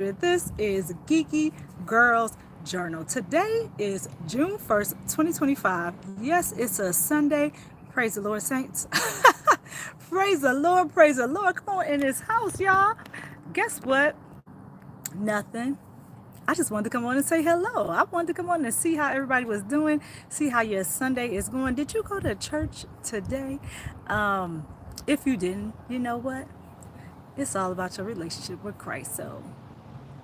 This is Geeky Girls Journal. Today is June 1st, 2025. Yes, it's a Sunday. Praise the Lord, saints. Praise the Lord, praise the Lord. Come on in this house, y'all. Guess what? Nothing. I just wanted to come on and say hello. I wanted to come on and see how everybody was doing, see how your Sunday is going. Did you go to church today? If you didn't, you know what? It's all about your relationship with Christ. So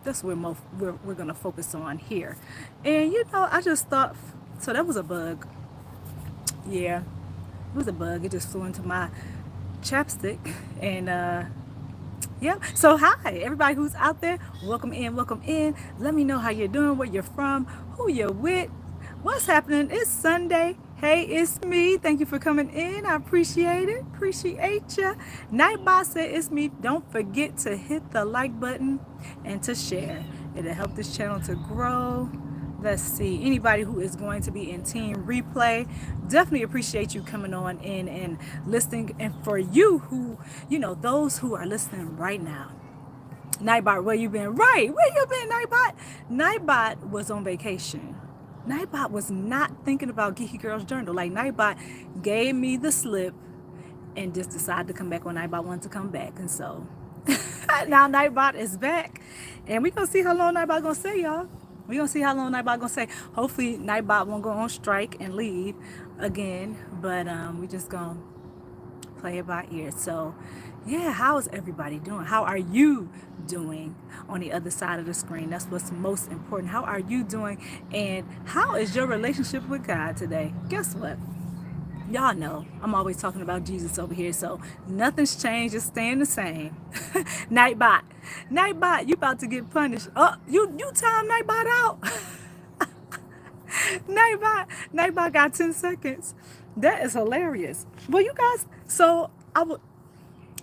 that's what we're going to focus on here. And I just thought, so that was a bug. Yeah, it was a bug. It just flew into my chapstick. And yeah, so hi everybody who's out there. Welcome in, welcome in. Let me know how you're doing, where you're from, who you're with, what's happening. It's Sunday. Hey, it's me. Thank you for coming in. I appreciate it. Appreciate ya. Nightbot said it's me. Don't forget to hit the like button and to share. It'll help this channel to grow. Let's see. Anybody who is going to be in team replay, definitely appreciate you coming on in and listening. And for you who, those who are listening right now. Nightbot, where you been? Right. Where you been, Nightbot? Nightbot was on vacation. Nightbot was not thinking about Geeky Girls Journal. Like, Nightbot gave me the slip and just decided to come back when Nightbot wanted to come back. And so now Nightbot is back. And we're going to see how long Nightbot going to stay, y'all. We're going to see how long Nightbot going to stay. Hopefully Nightbot won't go on strike and leave again. But we just going to play it by ear. So yeah, how is everybody doing? How are you doing on the other side of the screen? That's what's most important. How are you doing? And how is your relationship with God today? Guess what? Y'all know I'm always talking about Jesus over here, so nothing's changed. It's staying the same. Nightbot, you about to get punished. Oh, you time Nightbot out. Nightbot got 10 seconds. That is hilarious. Well, you guys, so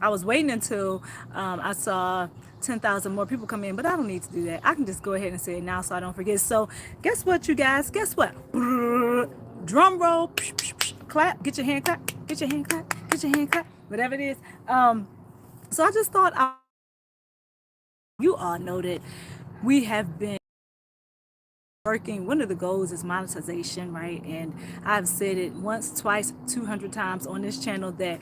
I was waiting until I saw 10,000 more people come in, but I don't need to do that. I can just go ahead and say it now so I don't forget. So guess what, you guys? Guess what? Drum roll, clap, get your hand clap, get your hand clap, get your hand clap, whatever it is. So I just thought you all know that we have been working. One of the goals is monetization, right? And I've said it once, twice, 200 times on this channel that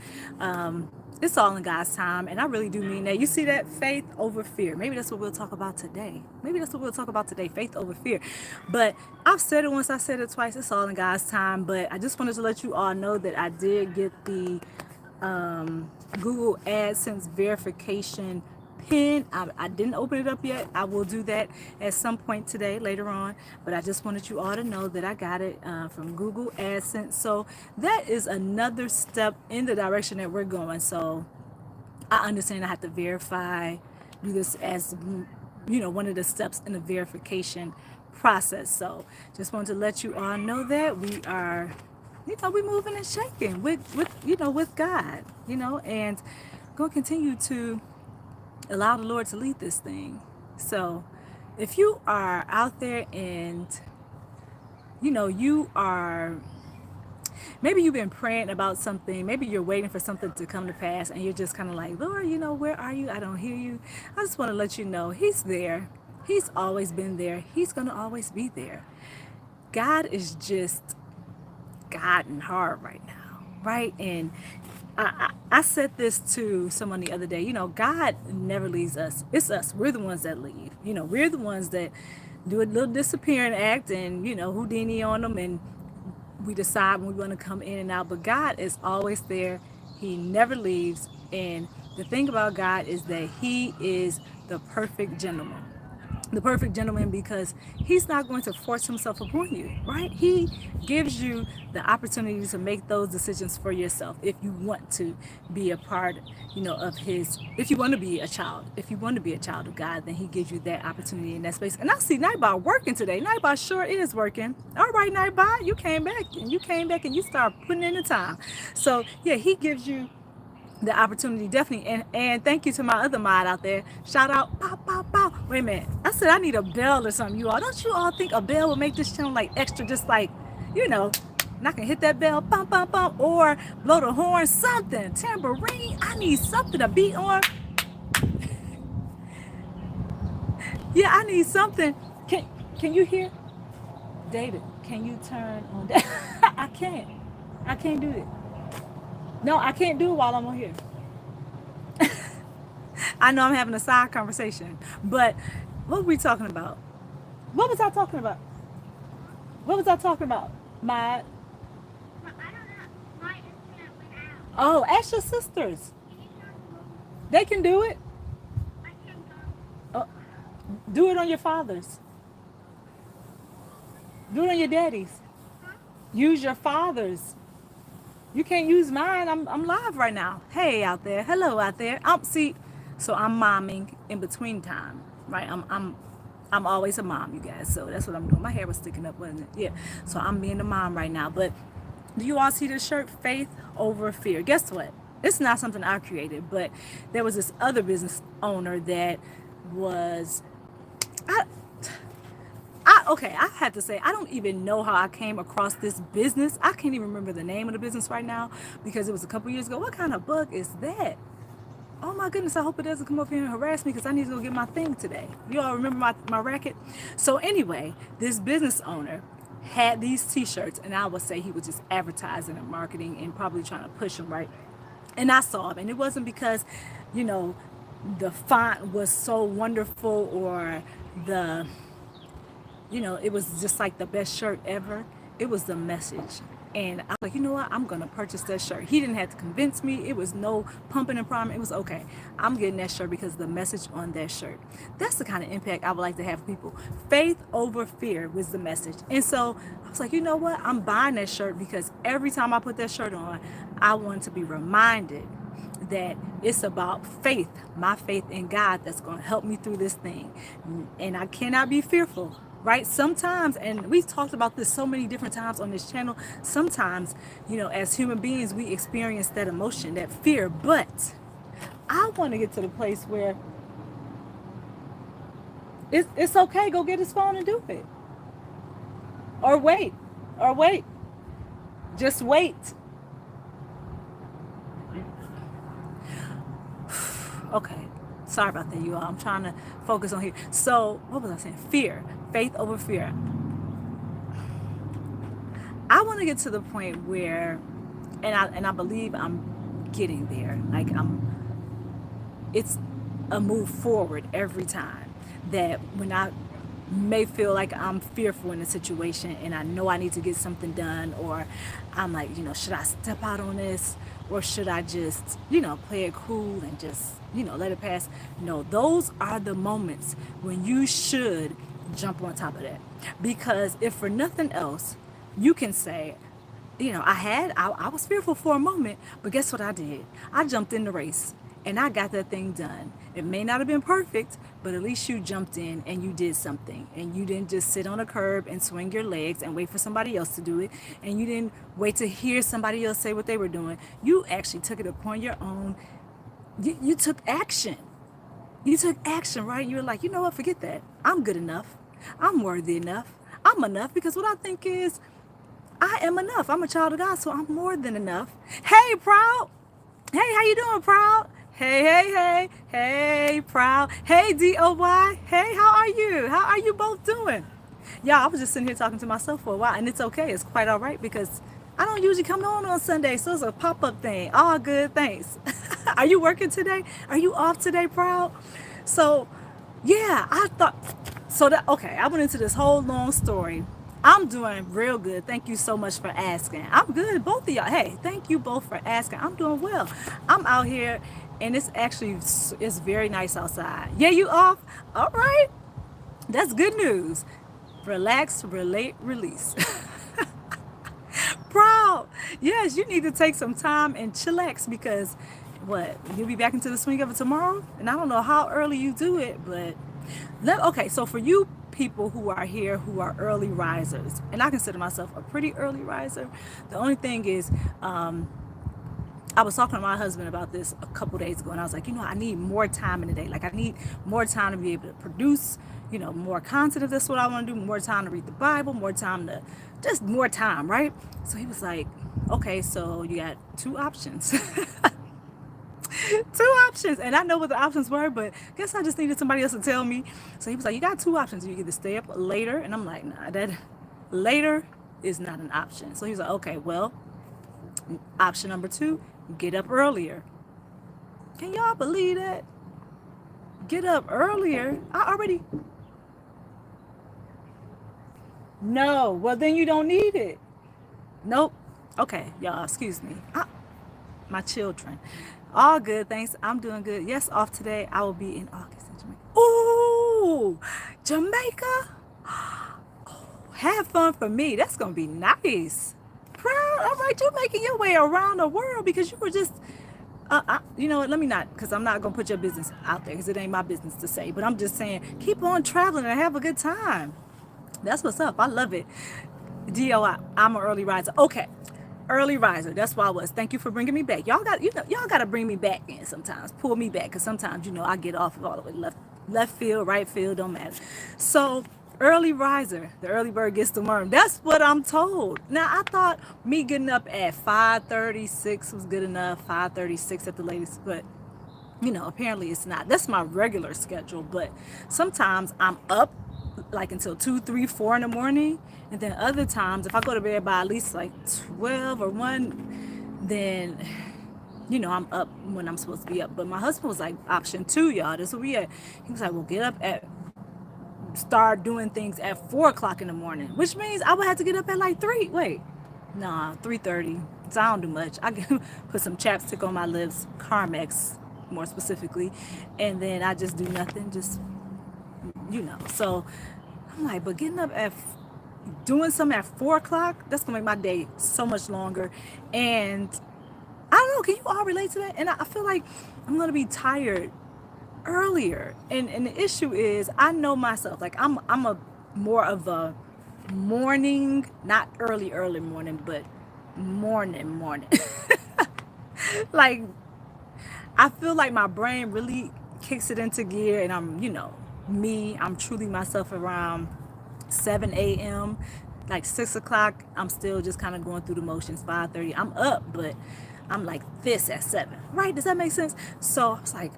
it's all in God's time, and I really do mean that. You see that? Faith over fear. Maybe that's what we'll talk about today. Faith over fear. But I've said it once, I said it twice. It's all in God's time. But I just wanted to let you all know that I did get the Google AdSense verification pin. I didn't open it up yet. I will do that at some point today, later on. But I just wanted you all to know that I got it from Google AdSense. So that is another step in the direction that we're going. So I understand I have to verify, do this as, one of the steps in the verification process. So just wanted to let you all know that we are, we're moving and shaking with God, and going to continue to allow the Lord to lead this thing. So if you are out there and maybe you've been praying about something, maybe you're waiting for something to come to pass, and you're just kind of like, Lord, where are you? I don't hear you. I just want to let you know He's there. He's always been there. He's going to always be there. God is just gotten hard right now, right? And I said this to someone the other day. God never leaves us. It's us. We're the ones that leave. We're the ones that do a little disappearing act and, Houdini on them, and we decide when we want to come in and out. But God is always there. He never leaves. And the thing about God is that He is the perfect gentleman. The perfect gentleman, because He's not going to force Himself upon you, right? He gives you the opportunity to make those decisions for yourself if you want to be a part, of His. If you want to be a child of God, then He gives you that opportunity in that space. And I see Nightbot working today. Nightbot sure is working. All right, Nightbot, you came back and you start putting in the time. So yeah, He gives you the opportunity, definitely. And thank you to my other mod out there. Shout out, pow, pow, pow. Wait a minute. I said I need a bell or something, you all. Don't you all think a bell would make this channel like extra, just like, and I can hit that bell, bum, bum, bum, or blow the horn, something, tambourine. I need something to beat on. Yeah, I need something. Can you hear? David, can you turn on that? I can't. I can't do it. No, I can't do it while I'm on here. I know I'm having a side conversation, but what were we talking about? What was I talking about? What was I talking about? My Oh, ask your sisters. They can do it. Oh, do it on your father's. Do it on your daddy's. Use your father's. You can't use mine. I'm live right now. Hey out there. Hello out there. See, so I'm momming in between time, right? I'm always a mom, you guys. So that's what I'm doing. My hair was sticking up, wasn't it? Yeah. So I'm being a mom right now. But do you all see this shirt? Faith over fear. Guess what? It's not something I created, but there was this other business owner that was I okay, I had to say, I don't even know how I came across this business. I can't even remember the name of the business right now because it was a couple years ago. What kind of bug is that? Oh my goodness, I hope it doesn't come up here and harass me because I need to go get my thing today. You all remember my racket? So anyway, this business owner had these t-shirts, and I would say he was just advertising and marketing and probably trying to push them, right? And I saw him, and it wasn't because, you know, the font was so wonderful or the it was just like the best shirt ever. It was the message. And I was like, you know what? I'm going to purchase that shirt. He didn't have to convince me. It was no pumping and priming. It was okay. I'm getting that shirt because of the message on that shirt. That's the kind of impact I would like to have for people. Faith over fear was the message. And so I was like, you know what? I'm buying that shirt because every time I put that shirt on, I want to be reminded that it's about faith, my faith in God that's going to help me through this thing. And I cannot be fearful, right? Sometimes, and we've talked about this so many different times on this channel, sometimes, as human beings, we experience that emotion, that fear. But I want to get to the place where it's okay. Go get his phone and do it. Or wait. Just wait. Okay. Sorry about that, you all. I'm trying to focus on here. So, what was I saying? Fear. Faith over fear. I want to get to the point where, and I believe I'm getting there. Like it's a move forward every time. That when I may feel like I'm fearful in a situation and I know I need to get something done, or I'm like, should I step out on this, or should I just, play it cool and just, let it pass? No, those are the moments when you should jump on top of that. Because if for nothing else, you can say, I was fearful for a moment, but guess what I did? I jumped in the race and I got that thing done. It may not have been perfect, but at least you jumped in and you did something. And you didn't just sit on a curb and swing your legs and wait for somebody else to do it. And you didn't wait to hear somebody else say what they were doing. You actually took it upon your own. You took action. You took action, right? You were like, you know what? Forget that. I'm good enough. I'm worthy enough. I'm enough, because what I think is I am enough. I'm a child of God, so I'm more than enough. Hey, Proud. Hey, how you doing, Proud? Hey, Proud. Hey, DOY. Hey, how are you? How are you both doing? Yeah, I was just sitting here talking to myself for a while, and it's okay. It's quite all right because I don't usually come on Sunday, so it's a pop-up thing. All good, thanks. Are you working today? Are you off today, Proud? So, yeah, I thought, okay, I went into this whole long story. I'm doing real good. Thank you so much for asking. I'm good. Both of y'all. Hey, thank you both for asking. I'm doing well. I'm out here, and it's very nice outside. Yeah, you off? All right. That's good news. Relax, relate, release. Proud. Yes, you need to take some time and chillax because you'll be back into the swing of it tomorrow. And I don't know how early you do it, but okay. So for you people who are here who are early risers, and I consider myself a pretty early riser. The only thing is, I was talking to my husband about this a couple days ago, and I was like, I need more time in the day. Like, I need more time to be able to produce, more content if that's what I want to do, more time to read the Bible, just more time, right? So he was like, okay, so you got two options. Two options. And I know what the options were, but I guess I just needed somebody else to tell me. So he was like, you got two options. You can either stay up later. And I'm like, nah, that later is not an option. So he was like, okay, well, option number two, get up earlier. Can y'all believe that? Get up earlier. I already. No. Well, then you don't need it. Nope. Okay, y'all, excuse me. My children. All good, thanks. I'm doing good. Yes, off today. I will be in August in Jamaica. Ooh, Jamaica. Have fun for me. That's gonna be nice. Proud. All right, you're making your way around the world because you were just. You know what? Let me not, because I'm not gonna put your business out there because it ain't my business to say. But I'm just saying, keep on traveling and have a good time. That's what's up. I love it. DOI. I'm an early riser. Okay. Early riser. That's why I was. Thank you for bringing me back. Y'all got, y'all got to bring me back in sometimes. Pull me back, because sometimes, I get off of all the way left field, right field, don't matter. So, early riser. The early bird gets the worm. That's what I'm told. Now, I thought me getting up at 5:36 was good enough. 5:36 at the latest, but apparently it's not. That's my regular schedule, but sometimes I'm up like until 2, 3, 4 in the morning. And then other times, if I go to bed by at least like 12 or 1, then, I'm up when I'm supposed to be up. But my husband was like, option 2, y'all. This is what we had. He was like, well, start doing things at 4 o'clock in the morning, which means I would have to get up at like 3. Wait, nah, 3:30. So I don't do much. I can put some chapstick on my lips, Carmex more specifically, and then I just do nothing, So I'm like, but getting up at doing something at 4 o'clock, that's gonna make my day so much longer. And I don't know, can you all relate to that? And I feel like I'm gonna be tired earlier. And the issue is, I know myself, like I'm a more of a morning, not early morning, but morning. Like, I feel like my brain really kicks it into gear, and I'm truly myself around 7 a.m. Like 6 o'clock, I'm still just kind of going through the motions. 5:30, I'm up, but I'm like this at 7. Right? Does that make sense? So I was like,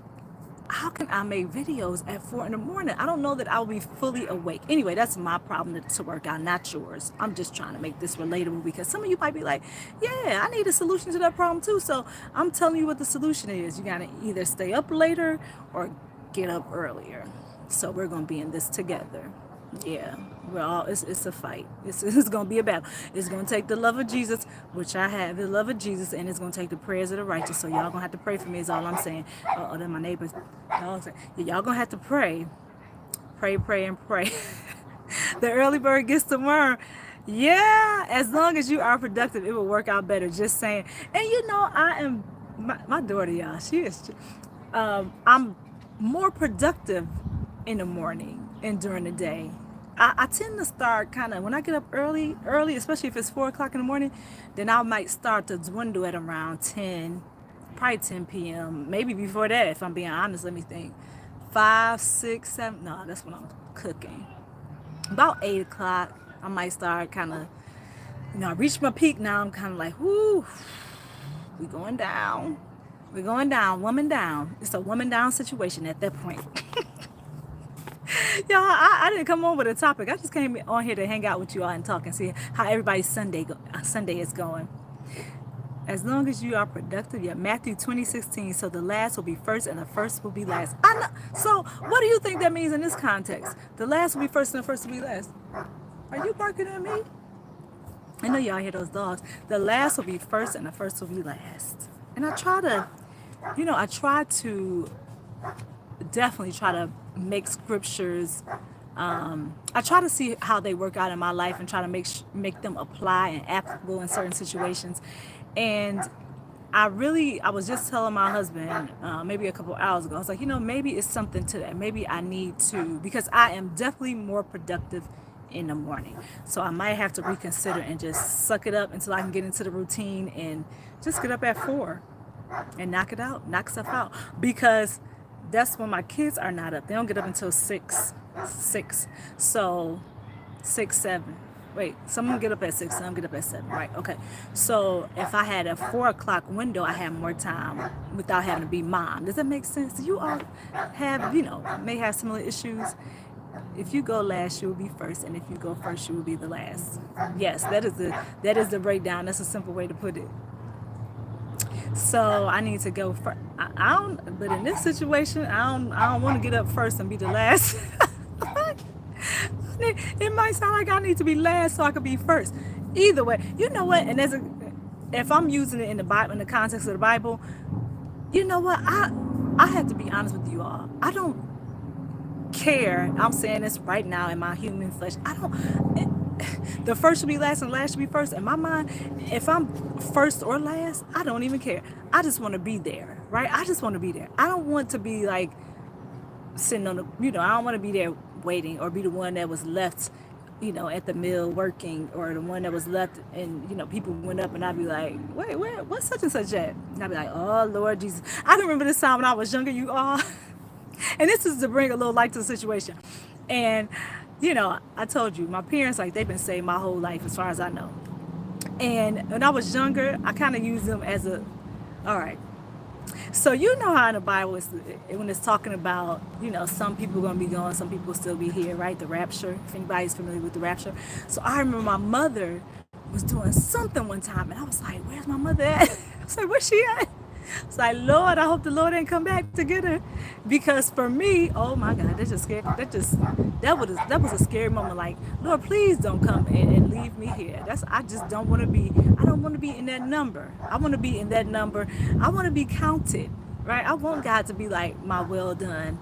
how can I make videos at 4 in the morning? I don't know that I'll be fully awake. Anyway, that's my problem to work out, not yours. I'm just trying to make this relatable, because some of you might be like, yeah, I need a solution to that problem too. So I'm telling you what the solution is. You got to either stay up later or get up earlier. So we're going to be in this together. Yeah, it's a fight. It's going to be a battle. It's going to take the love of Jesus, which I have, the love of Jesus, and it's going to take the prayers of the righteous. So y'all going to have to pray for me, is all I'm saying. Oh, then my neighbors, y'all going to have to pray, and pray. The early bird gets the worm. Yeah, as long as you are productive, it will work out better. Just saying. And I am, my daughter, y'all, she is, I'm more productive in the morning and during the day. I tend to start kind of, when I get up early, especially if it's 4 o'clock in the morning, then I might start to dwindle at around 10, probably 10 p.m. Maybe before that, if I'm being honest. Let me think. 5, 6, 7. No, that's when I'm cooking. About 8 o'clock, I might start kind of, I reach my peak now. I'm kind of like, whoo, we're going down. Woman down. It's a woman down situation at that point. Y'all, I didn't come on with a topic. I just came on here to hang out with you all and talk and see how everybody's Sunday is going. As long as you are productive. Yeah, Matthew 20:16. So the last will be first and the first will be last. I know. So what do you think that means in this context? The last will be first and the first will be last. Are you barking at me? I know y'all hear those dogs. The last will be first and the first will be last. And I try to definitely try to make scriptures. I try to see how they work out in my life and try to make them apply and applicable in certain situations. And I was just telling my husband maybe a couple hours ago, I was like, maybe it's something to that. Maybe I need to, because I am definitely more productive in the morning. So I might have to reconsider and just suck it up until I can get into the routine and just get up at 4 and knock stuff out. Because that's when my kids are not up. They don't get up until 6. So 6, 7. Wait, some get up at 6, some get up at 7, right? Okay. So if I had a 4 o'clock window, I have more time without having to be mom. Does that make sense? You all have, may have similar issues. If you go last, you will be first, and if you go first, you will be the last. Yes, that is the breakdown. That's a simple way to put it. So I need to go first. I don't. But in this situation, I don't want to get up first and be the last. It might sound like I need to be last so I could be first. Either way, you know what? And if I'm using it in the Bible, in the context of the Bible, you know what? I have to be honest with you all. I don't care. I'm saying this right now in my human flesh. I don't. The first should be last and the last should be first. In my mind, if I'm first or last, I don't even care. I just want to be there, right? I just want to be there. I don't want to be like sitting on I don't want to be there waiting or be the one that was left, at the mill working, or the one that was left and, people went up and I'd be like, wait, what's such and such at? And I'd be like, oh, Lord Jesus. I can remember this time when I was younger, you all. And this is to bring a little light to the situation. And, I told you, my parents, like, they've been saved my whole life as far as I know. And when I was younger, I kind of used them as all right. So you know how in the Bible, when it's talking about, some people are going to be gone, some people will still be here, right? The rapture, if anybody's familiar with the rapture. So I remember my mother was doing something one time, and I was like, where's my mother at? I was like, where's she at? It's like, Lord, I hope the Lord ain't come back to get her. Because for me, oh my God, that just scared, that was a scary moment. Like, Lord, please don't come and leave me here. I don't want to be in that number. I want to be in that number. I want to be counted, right? I want God to be like, my well done,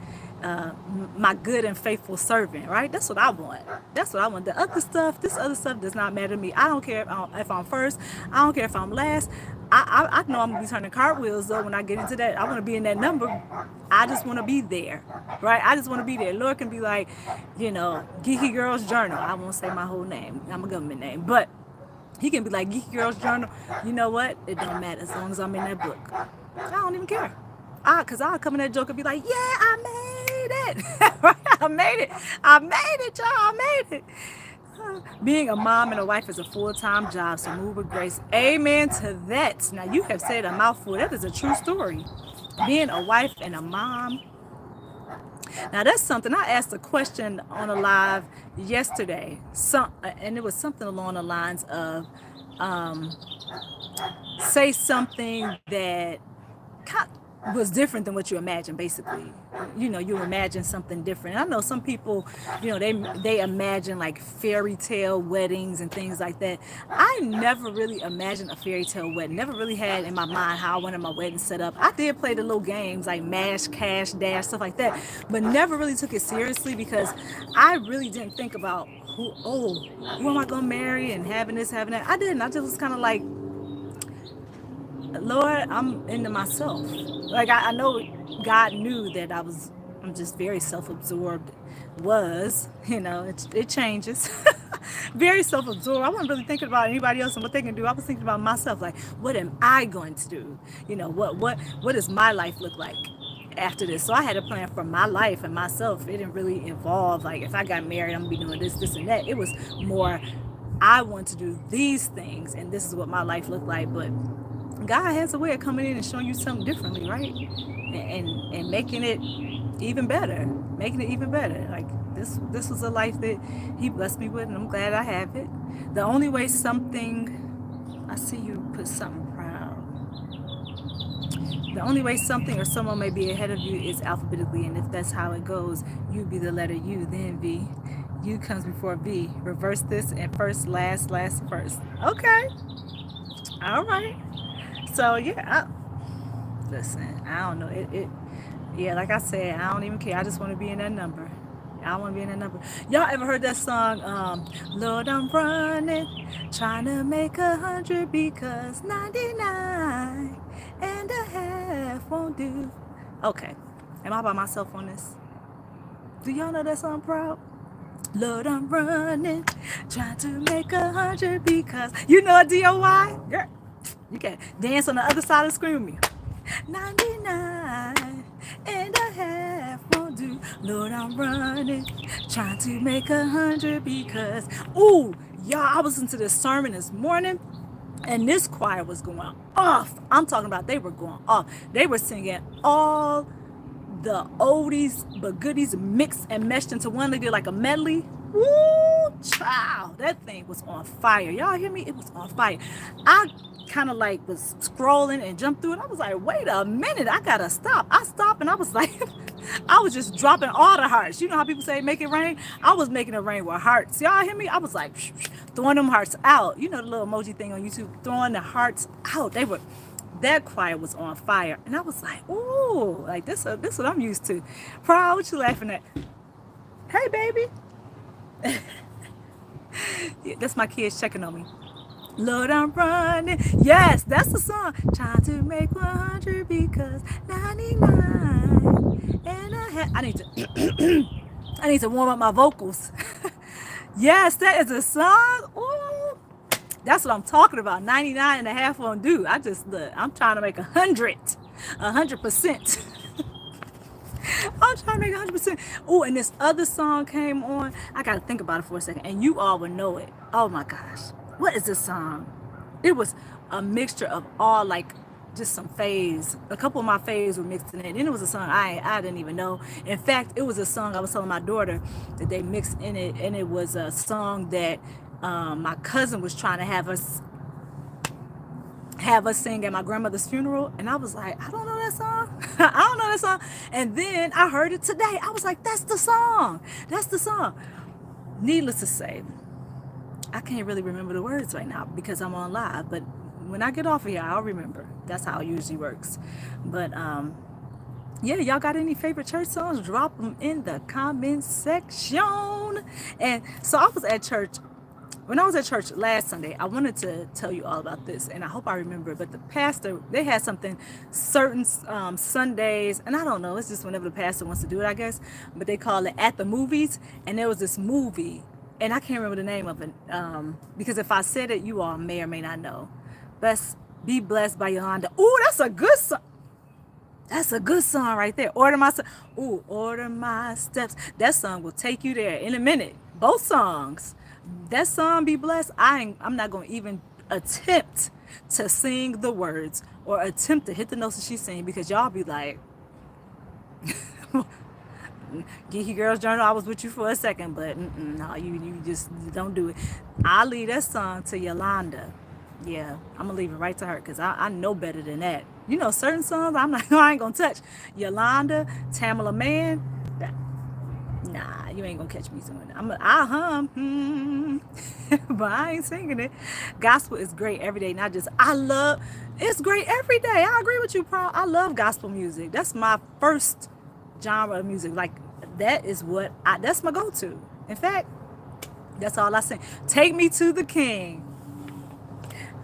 my good and faithful servant, right? That's what I want. That's what I want. This other stuff does not matter to me. I don't care if I'm first. I don't care if I'm last. I know I'm going to be turning cartwheels, though, when I get into that. I want to be in that number. I just want to be there, right? I just want to be there. Lord can be like, Geeky Girls Journal. I won't say my whole name. I'm a government name. But he can be like, Geeky Girls Journal. You know what? It don't matter as long as I'm in that book. I don't even care. Because I'll come in that joke and be like, yeah, I made it. I made it. Y'all. I made it. Being a mom and a wife is a full-time job, so move with grace. Amen to that. Now, you have said a mouthful. That is a true story. Being a wife and a mom. Now, that's something. I asked a question on a live yesterday, and it was something along the lines of say something that was different than what you imagined, basically. You imagine something different. I know some people, they imagine like fairy tale weddings and things like that. I never really imagined a fairy tale wedding. Never really had in my mind how I wanted my wedding set up. I did play the little games like Mash, Cash, Dash, stuff like that, but never really took it seriously because I really didn't think about who am I gonna marry and having this, having that. I didn't. I just was kind of like, Lord, I'm into myself. Like, I know God knew that I'm just very self-absorbed. It changes. Very self-absorbed. I wasn't really thinking about anybody else and what they can do. I was thinking about myself. Like, what am I going to do? What does my life look like after this? So I had a plan for my life and myself. It didn't really involve, like, if I got married, I'm going to be doing this, and that. It was more, I want to do these things, and this is what my life looked like. But God has a way of coming in and showing you something differently, right? And making it even better. Like, this was a life that he blessed me with, and I'm glad I have it. The only way I see you put something proud. The only way something or someone may be ahead of you is alphabetically, and if that's how it goes, you be the letter U, then V. U comes before V. Reverse this and first, last, first. Okay. All right. So, yeah, listen, I don't know. Yeah, like I said, I don't even care. I just want to be in that number. I want to be in that number. Y'all ever heard that song, Lord, I'm running, trying to make 100 because 99 and a half won't do. Okay, am I by myself on this? Do y'all know that song, Proud? Lord, I'm running, trying to make 100 because, DOY? Girl. You can dance on the other side of the screen with me. 99 and a half won't do. Lord, I'm running, trying to make 100 because, Y'all, I was listening to this sermon this morning, and this choir was going off. I'm talking about they were going off. They were singing all the oldies but goodies mixed and meshed into one. They did like a medley. Woo, child, that thing was on fire. Y'all hear me? It was on fire. I kind of like was scrolling and jumped through it. I was like, wait a minute, I gotta stop. I stopped and I was like, I was just dropping all the hearts. You know how people say make it rain? I was making it rain with hearts. Y'all hear me? I was like throwing them hearts out. You know the little emoji thing on YouTube, throwing the hearts out. That choir was on fire. And I was like, ooh, like this what I'm used to. Proud, what you laughing at? Hey, baby. Yeah, that's my kids checking on me. Lord, I'm running. Yes, that's the song. Trying to make 100 because 99 and a half. I need to warm up my vocals. Yes, that is a song. Ooh, that's what I'm talking about. 99 and a half won't do. I'm trying to make 100%. I'm trying to make 100%. Oh, and this other song came on. I got to think about it for a second. And you all would know it. Oh, my gosh. What is this song? It was a mixture of all, like, just some faves. A couple of my faves were mixed in it. And it was a song I didn't even know. In fact, it was a song I was telling my daughter that they mixed in it. And it was a song that my cousin was trying to have us sing at my grandmother's funeral. And I was like, I don't know that song. I don't know that song. And then I heard it today. I was like, that's the song. That's the song. Needless to say, I can't really remember the words right now because I'm on live. But when I get off of here, I'll remember. That's how it usually works. But yeah, y'all got any favorite church songs? Drop them in the comment section. And so I was at church. When I was at church last Sunday, I wanted to tell you all about this, and I hope I remember. But the pastor, they had something certain Sundays, and I don't know. It's just whenever the pastor wants to do it, I guess. But they call it At the Movies, and there was this movie, and I can't remember the name of it because if I said it, you all may or may not know. Be Blessed by Yolanda. Ooh, that's a good song. That's a good song right there. Order my steps. That song will take you there in a minute. Both songs. That song, Be Blessed, I'm not going to even attempt to sing the words or attempt to hit the notes that she's singing because y'all be like, Geeky Girls Journal, I was with you for a second, but no, you just don't do it. I'll leave that song to Yolanda. Yeah, I'm going to leave it right to her because I know better than that. You know, certain songs I ain't going to touch. Yolanda, Tamala Mann, nah, you ain't gonna catch me doing it. I'll hum, but I ain't singing it. Gospel is great every day, not just it's great every day. I agree with you, Paul. I love gospel music. That's my first genre of music. Like that's my go-to. In fact, that's all I sing. Take me to the King.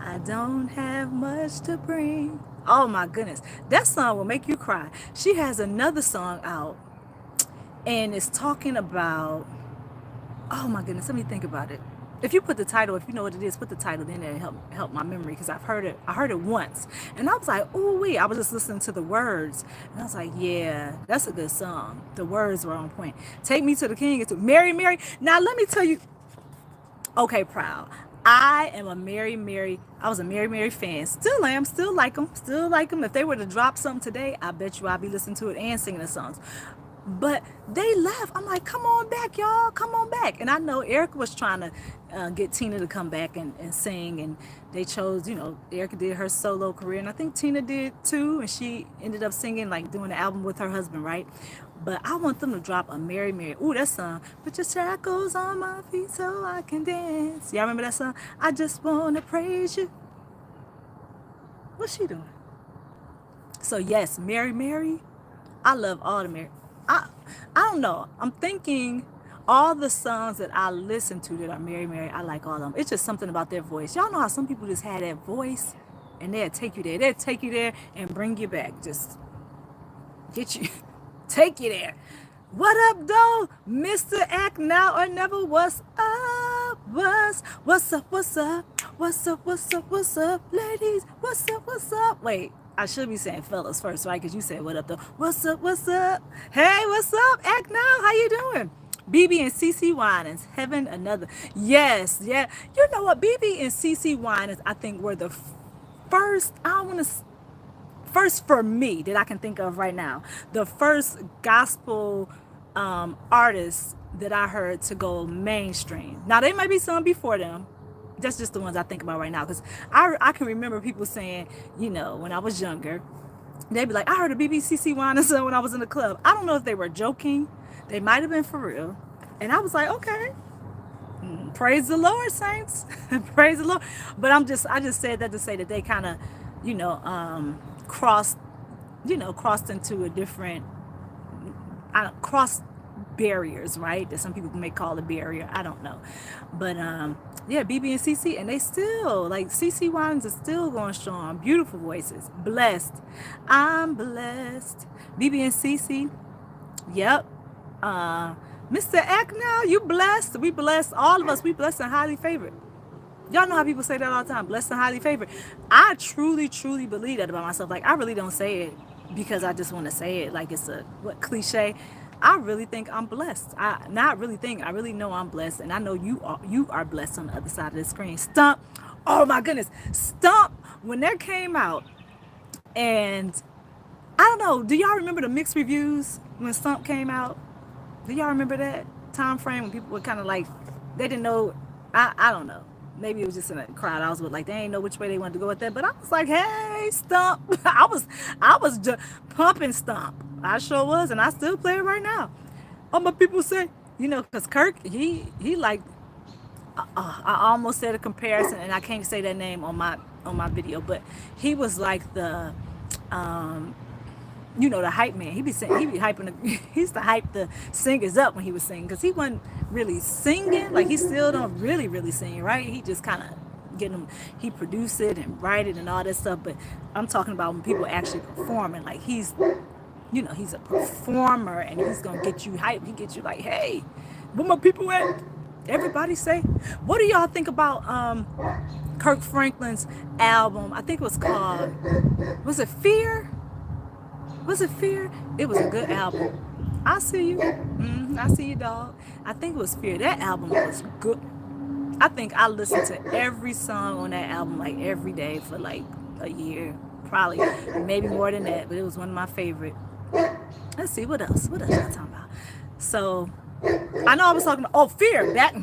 I don't have much to bring. Oh my goodness, that song will make you cry. She has another song out. And it's talking about, oh my goodness, let me think about it. If you put the title, if you know what it is, put the title in there and help my memory because I heard it once. And I was like, ooh wee, I was just listening to the words. And I was like, yeah, that's a good song. The words were on point. Take Me to the King. It's Mary, Mary. Now let me tell you, okay, Proud. I was a Mary, Mary fan. Still am, still like them. If they were to drop something today, I bet you I'll be listening to it and singing the songs. But they left. I'm like, come on back, y'all. Come on back. And I know Erica was trying to get Tina to come back and sing. And they chose, Erica did her solo career. And I think Tina did too. And she ended up singing, like doing the album with her husband, right? But I want them to drop a Mary, Mary. Ooh, that song. Put your shackles on my feet so I can dance. Y'all remember that song? I just want to praise you. What's she doing? So yes, Mary, Mary. I love all the Mary. I don't know. I'm thinking all the songs that I listen to that are Mary, Mary, I like all of them. It's just something about their voice. Y'all know how some people just have that voice and they'll take you there. They'll take you there and bring you back. Just get you, take you there. What up, though? Mr. Act Now or Never. What's up? What's up, ladies? What's up? Wait. I should be saying fellas first, right? Because you said, what up, though? What's up? Hey, what's up? Act Now, how you doing? BB and CC Winans, Heaven Another. Yes, yeah. You know what? BB and CC Winans, I think, were the first, I don't want to, first for me that I can think of right now, the first gospel artists that I heard to go mainstream. Now, there might be some before them. That's just the ones I think about right now. Because I can remember people saying, you know, when I was younger, they'd be like, I heard a BBC Winans when I was in the club. I don't know if they were joking. They might have been for real. And I was like, okay, praise the Lord, saints. Praise the Lord. But I just said that to say that they kind of, you know, crossed, crossed into a different, crossed barriers, right? That some people may call a barrier. I don't know. But yeah, BB and CC, and they still, like, CC Winans is still going strong. Beautiful voices. Blessed. I'm blessed. BB and CC. Yep. Mr. Ecknell, you blessed. We blessed. All of us, we blessed and highly favored. Y'all know how people say that all the time. Blessed and highly favored. I truly, truly believe that about myself. Like, I really don't say it because I just want to say it like it's a cliche. I really think I'm blessed. I really know I'm blessed, and I know you are blessed on the other side of the screen. Stump. Oh my goodness. Stump, when that came out, and I don't know, do y'all remember the mixed reviews when Stump came out? Do y'all remember that time frame when people were kind of like, they didn't know, I don't know. Maybe it was just in a crowd I was with, like, they didn't know which way they wanted to go with that. But I was like, hey, Stump. I was just pumping Stump. I sure was, and I still play it right now. All my people say, you know, because Kirk, he like, I almost said a comparison, and I can't say that name on my video, but he was like the, you know, the hype man. He be hyping. He used to hype the singers up when he was singing, because he wasn't really singing. Like, he still don't really sing, right? He just kind of get them. He produce it and write it and all that stuff. But I'm talking about when people actually performing. Like, he's, you know, he's a performer, and he's gonna get you hyped. He gets you like, hey, where my people at? Everybody say, what do y'all think about Kirk Franklin's album? I think it was called, was it Fear? Was it Fear? It was a good album. I see you. I see you, dog. I think it was Fear. That album was good. I think I listened to every song on that album like every day for like a year. Probably, maybe more than that, but it was one of my favorite. Let's see, what else? What else am I talking about? So, I know I was talking about, Fear. Back,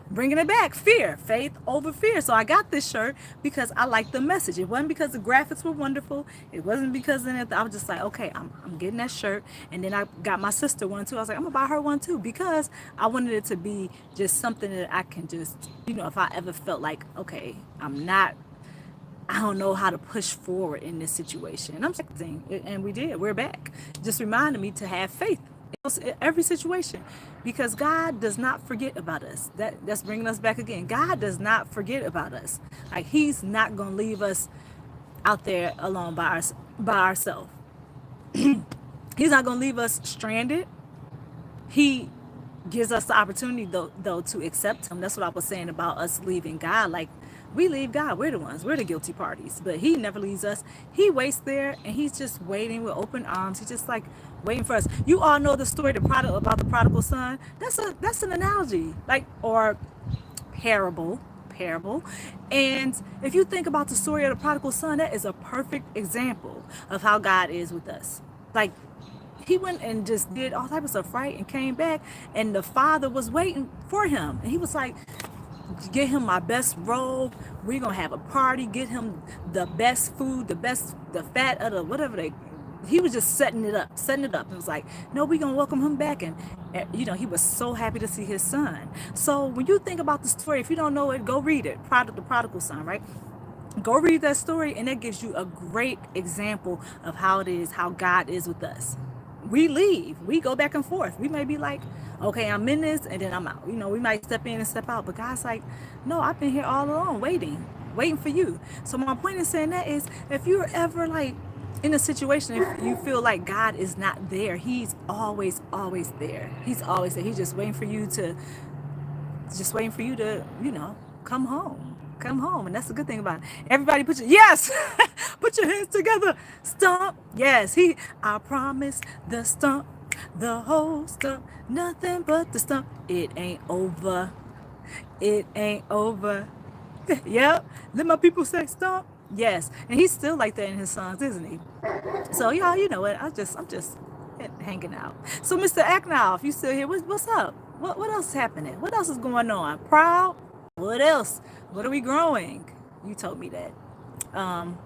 bringing it back. Fear. Faith over fear. So I got this shirt because I liked the message. It wasn't because the graphics were wonderful. It wasn't because of anything. I was just like, okay, I'm getting that shirt. And then I got my sister one too. I was like, I'm going to buy her one too, because I wanted it to be just something that I can just, you know, if I ever felt like, okay, I don't know how to push forward in this situation. And I'm saying, and we did. We're back. Just reminded me to have faith in every situation, because God does not forget about us. That's bringing us back again. God does not forget about us. Like, He's not going to leave us out there alone by ourselves. He's not going to leave us stranded. He gives us the opportunity, though, to accept Him. That's what I was saying about us leaving God. Like, we leave God. We're the guilty parties. But He never leaves us. He waits there, and He's just waiting with open arms. He's just like waiting for us. You all know the story about the prodigal son. That's an analogy, like, or parable. And if you think about the story of the prodigal son, that is a perfect example of how God is with us. Like, he went and just did all type of stuff, right? And came back, and the father was waiting for him. And he was like, get him my best robe. We're going to have a party. Get him the best food, the fat of the whatever he was just setting it up. It was like, no, we're going to welcome him back. And, you know, he was so happy to see his son. So when you think about the story, if you don't know it, go read it. The prodigal son, right? Go read that story, and that gives you a great example of how God is with us. We leave. We go back and forth. We may be like, okay, I'm in this, and then I'm out. You know, we might step in and step out. But God's like, no, I've been here all along, waiting for you. So my point in saying that is, if you're ever like in a situation, if you feel like God is not there, He's always there. He's always there. He's just waiting for you to, you know, come home. And that's the good thing about it. Everybody put your hands together. Stomp. Yes, I promise the stomp The whole stump, nothing but the stump. It ain't over. It ain't over. Yep. Let my people say stump. Yes. And he's still like that in his songs, isn't he? So y'all, you know what? I'm just hanging out. So Mr. Acknow, if you still here, what's up? What else is happening? What else is going on? Proud? What else? What are we growing? You told me that. Um,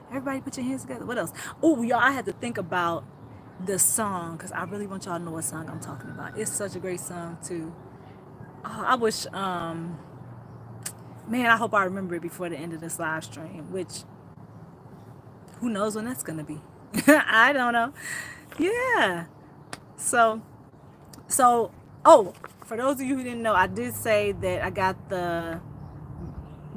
Everybody put your hands together. What else? Oh, y'all, I had to think about the song because I really want y'all to know what song I'm talking about. It's such a great song too. Oh, I wish, man, I hope I remember it before the end of this live stream, which who knows when that's gonna be. I don't know. Yeah. So, so, oh, for those of you who didn't know, I did say that I got the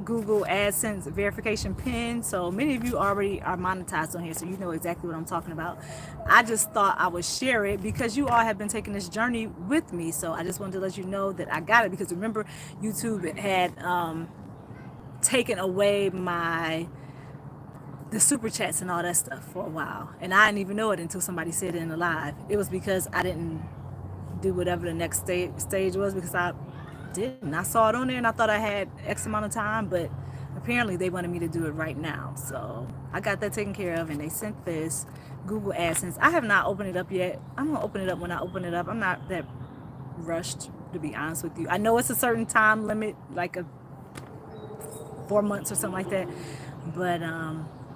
Google AdSense verification pin. So many of you already are monetized on here, so you know exactly what I'm talking about. I just thought I would share it because you all have been taking this journey with me. So I just wanted to let you know that I got it because remember, YouTube had taken away the super chats and all that stuff for a while, and I didn't even know it until somebody said it in the live. It was because I didn't do whatever the next stage was because I didn't. I saw it on there and I thought I had X amount of time, but apparently they wanted me to do it right now. So I got that taken care of and they sent this Google AdSense. I have not opened it up yet. I'm gonna open it up when I open it up. I'm not that rushed, to be honest with you. I know it's a certain time limit, like 4 months or something like that, but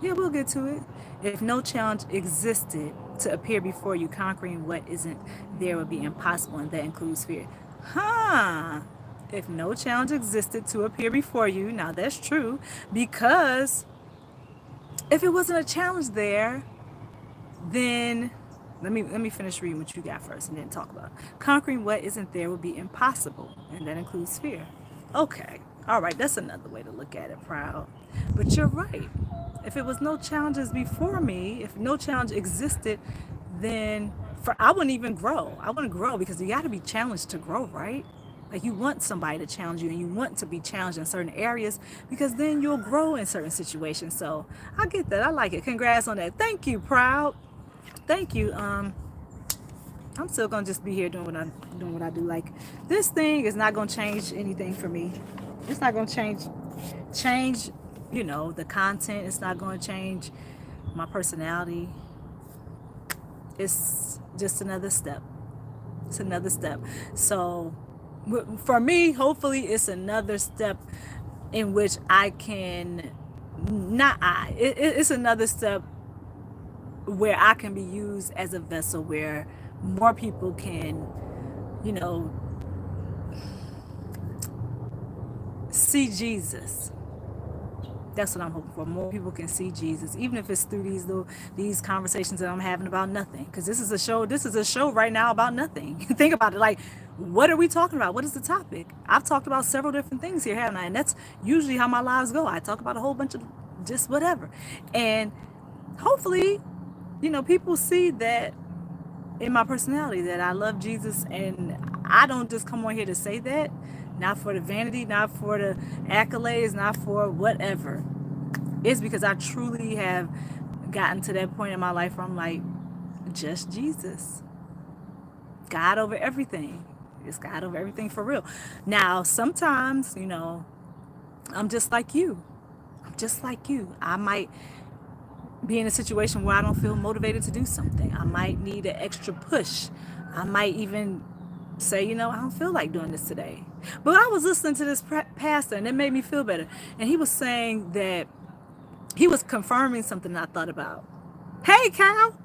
yeah, we'll get to it. If no challenge existed to appear before you, conquering what isn't there would be impossible, and that includes fear. Huh. If no challenge existed to appear before you, now that's true, because if it wasn't a challenge there, then let me finish reading what you got first and then talk about it. Conquering what isn't there would be impossible, and that includes fear. Okay. All right, that's another way to look at it, Proud. But you're right. If it was no challenges before me, if no challenge existed, then I wouldn't even grow. I wouldn't grow because you got to be challenged to grow, right? Like you want somebody to challenge you and you want to be challenged in certain areas because then you'll grow in certain situations. So I get that. I like it. Congrats on that. Thank you, Proud. Thank you. I'm still gonna just be here doing what I do. Like this thing is not gonna change anything for me. It's not gonna change, you know, the content. It's not gonna change my personality. It's just another step. It's another step. So for me, hopefully it's another step in which I can, it's another step where I can be used as a vessel where more people can, you know, see Jesus. That's what I'm hoping for. More people can see Jesus, even if it's through these conversations that I'm having about nothing. Because this is a show right now about nothing. Think about it. Like, what are we talking about? What is the topic? I've talked about several different things here, haven't I? And that's usually how my lives go. I talk about a whole bunch of just whatever. And hopefully, you know, people see that in my personality, that I love Jesus, and I don't just come on here to say that, not for the vanity, not for the accolades, not for whatever. It's because I truly have gotten to that point in my life where I'm like, just Jesus. God over everything. It's God over everything for real. Now, sometimes, you know, I'm just like you. I'm just like you. I might be in a situation where I don't feel motivated to do something. I might need an extra push. I might even say, you know, I don't feel like doing this today. But I was listening to this pastor and it made me feel better. And he was saying that he was confirming something I thought about. Hey, Cal.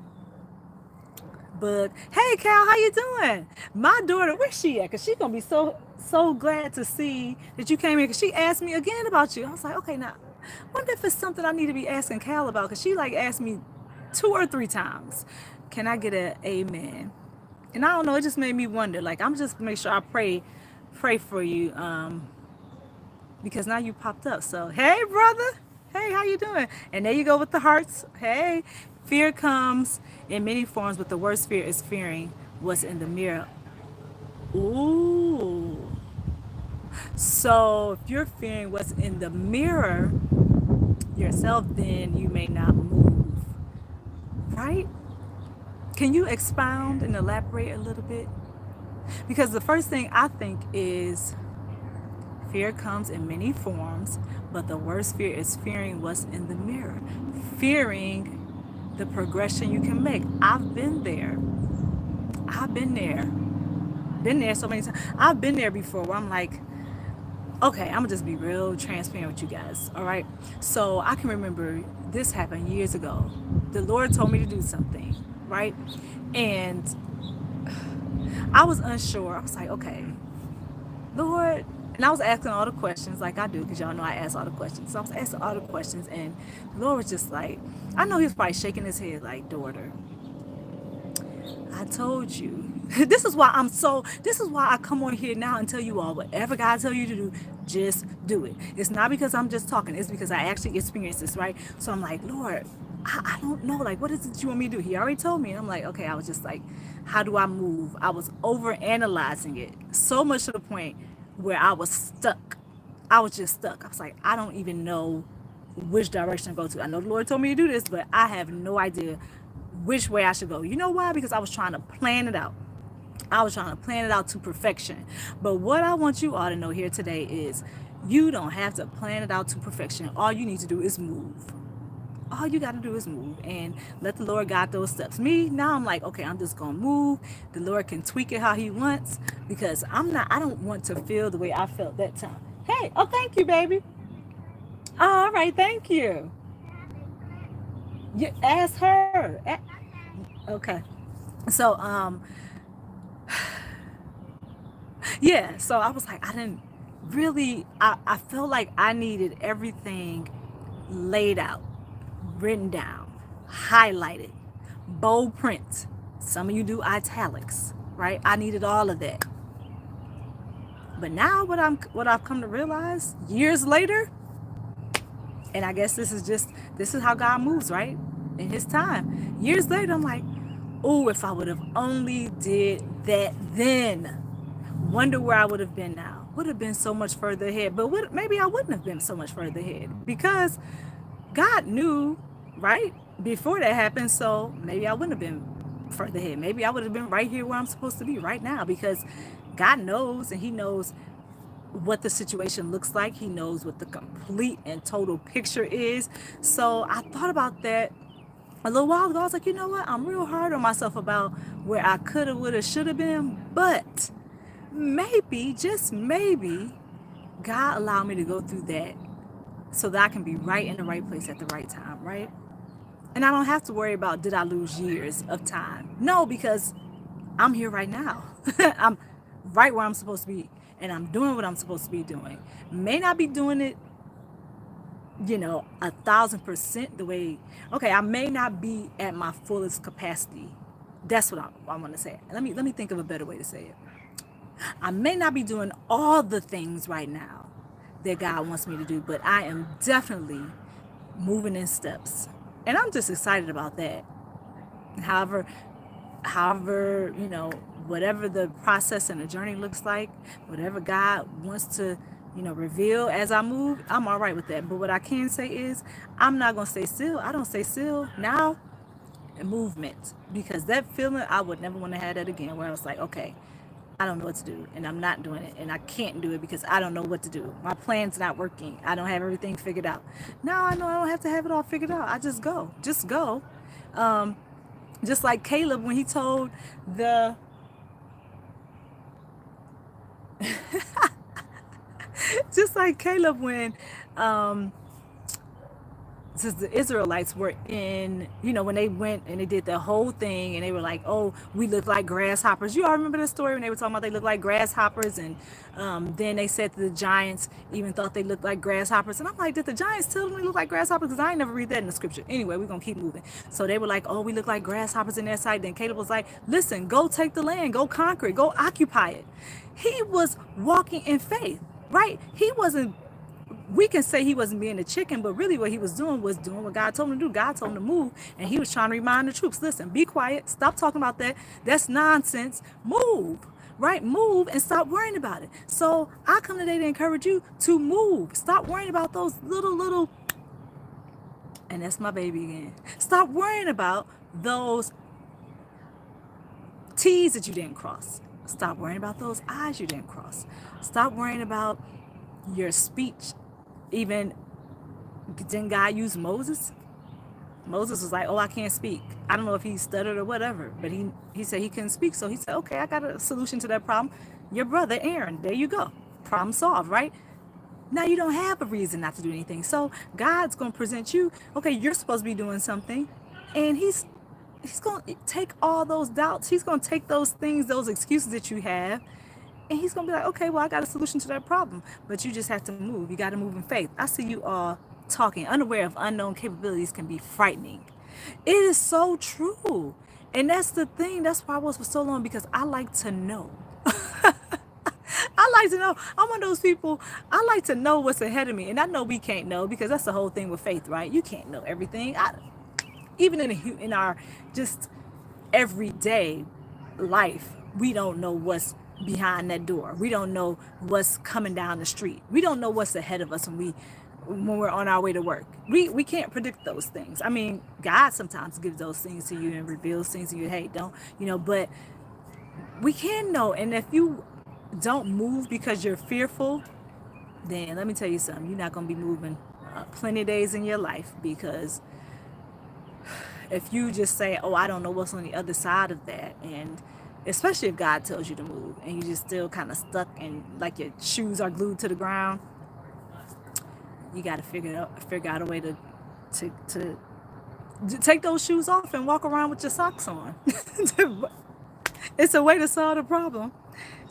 But hey, Cal, how you doing? My daughter, where's she at? Because she's going to be so glad to see that you came here. Because she asked me again about you. I was like, okay, now, wonder if it's something I need to be asking Cal about. Because she like asked me 2 or 3 times. Can I get an amen? And I don't know, it just made me wonder. Like, I'm just make sure I pray for you, because now you popped up. So, hey, brother. Hey, how you doing? And there you go with the hearts. Hey, fear comes in many forms, but the worst fear is fearing what's in the mirror. Ooh. So, if you're fearing what's in the mirror yourself, then you may not move. Right? Can you expound and elaborate a little bit? Because the first thing I think is fear comes in many forms, but the worst fear is fearing what's in the mirror, fearing the progression you can make. I've been there. I've been there so many times. I've been there before where I'm like, okay, I'm gonna just be real transparent with you guys. All right. So I can remember this happened years ago. The Lord told me to do something, right? And I was unsure. I was like, okay, Lord. And I was asking all the questions like I do, because y'all know I ask all the questions. So I was asking all the questions, and the Lord was just like, I know he was probably shaking his head like, daughter, I told you. This is why I come on here now and tell you all whatever God tell you to do, just do it. It's not because I'm just talking, it's because I actually experienced this, right? So I'm like, Lord, I don't know, like, what is it you want me to do? He already told me. And I'm like, okay, I was just like, how do I move? I was over analyzing it so much to the point where I was stuck. I was just stuck. I was like, I don't even know which direction to go to. I know the Lord told me to do this, but I have no idea which way I should go. You know why? Because I was trying to plan it out. I was trying to plan it out to perfection. But what I want you all to know here today is you don't have to plan it out to perfection. All you need to do is move. All you got to do is move and let the Lord guide those steps. Me, now I'm like, okay, I'm just going to move. The Lord can tweak it how he wants, because I don't want to feel the way I felt that time. Hey, oh, thank you, baby. All right, thank you. You ask her. Okay. So, yeah, so I was like, I didn't really, I felt like I needed everything laid out, written down, highlighted, bold print. Some of you do italics, right? I needed all of that. But now what I've come to realize years later, and I guess this is how God moves, right? In his time. Years later, I'm like, oh, if I would have only did that then. Wonder where I would have been now. Would have been so much further ahead. But maybe I wouldn't have been so much further ahead, because God knew, right, before that happened. So maybe I wouldn't have been further ahead. Maybe I would have been right here where I'm supposed to be right now, because God knows, and he knows what the situation looks like. He knows what the complete and total picture is. So I thought about that a little while ago. I was like, you know what? I'm real hard on myself about where I could have, would have, should have been. But maybe, just maybe, God allowed me to go through that so that I can be right in the right place at the right time, right? And I don't have to worry about, did I lose years of time? No, because I'm here right now. I'm right where I'm supposed to be, and I'm doing what I'm supposed to be doing. May not be doing it, 1,000% the way, okay, I may not be at my fullest capacity. That's what I want to say. Let me think of a better way to say it. I may not be doing all the things right now that God wants me to do, but I am definitely moving in steps. And I'm just excited about that. However, whatever the process and the journey looks like, whatever God wants to, reveal as I move, I'm all right with that. But what I can say is I'm not going to stay still. I don't stay still now. Movement, because that feeling, I would never want to have that again, where I was like, okay, I don't know what to do, and I'm not doing it, and I can't do it because I don't know what to do. My plan's not working. I don't have everything figured out. Now I know I don't have to have it all figured out. I just go. Just like Caleb when he told the just like Caleb when since the Israelites were in, when they went and they did the whole thing, and they were like, oh, we look like grasshoppers. You all remember the story when they were talking about they look like grasshoppers, and then they said that the giants even thought they looked like grasshoppers. And I'm like, did the giants tell them they look like grasshoppers? Because I ain't never read that in the scripture. Anyway, we're going to keep moving. So they were like, oh, we look like grasshoppers in their sight. Then Caleb was like, listen, go take the land, go conquer it, go occupy it. He was walking in faith, right? He wasn't, we can say he wasn't being a chicken, but really what he was doing what God told him to do. God told him to move, and he was trying to remind the troops, listen, be quiet, stop talking about that. That's nonsense. Move, right? Move and stop worrying about it. So I come today to encourage you to move. Stop worrying about those little, and that's my baby again. Stop worrying about those T's that you didn't cross. Stop worrying about those I's you didn't cross. Stop worrying about your speech. Even didn't God use Moses? Moses was like, oh, I can't speak. I don't know if he stuttered or whatever, but he said he couldn't speak. So he said, okay, I got a solution to that problem. Your brother, Aaron, there you go. Problem solved, right? Now you don't have a reason not to do anything. So God's going to present you, okay, you're supposed to be doing something. And he's going to take all those doubts. He's going to take those things, those excuses that you have, and he's going to be like, okay, well, I got a solution to that problem. But you just have to move. You got to move in faith. I see you all talking. Unaware of unknown capabilities can be frightening. It is so true. And that's the thing. That's why I was for so long, because I like to know. I like to know. I'm one of those people, I like to know what's ahead of me. And I know we can't know, because that's the whole thing with faith, right? You can't know everything. Even in our just everyday life, we don't know what's behind that door. We don't know what's coming down the street. We don't know what's ahead of us when we're on our way to work. We can't predict those things. I mean, God sometimes gives those things to you and reveals things to you. Hey, don't, but we can know. And if you don't move because you're fearful, then let me tell you something. You're not going to be moving plenty of days in your life, because if you just say, oh, I don't know what's on the other side of that, and especially if God tells you to move and you just still kind of stuck and like your shoes are glued to the ground, you got to figure out a way to take those shoes off and walk around with your socks on. It's a way to solve the problem.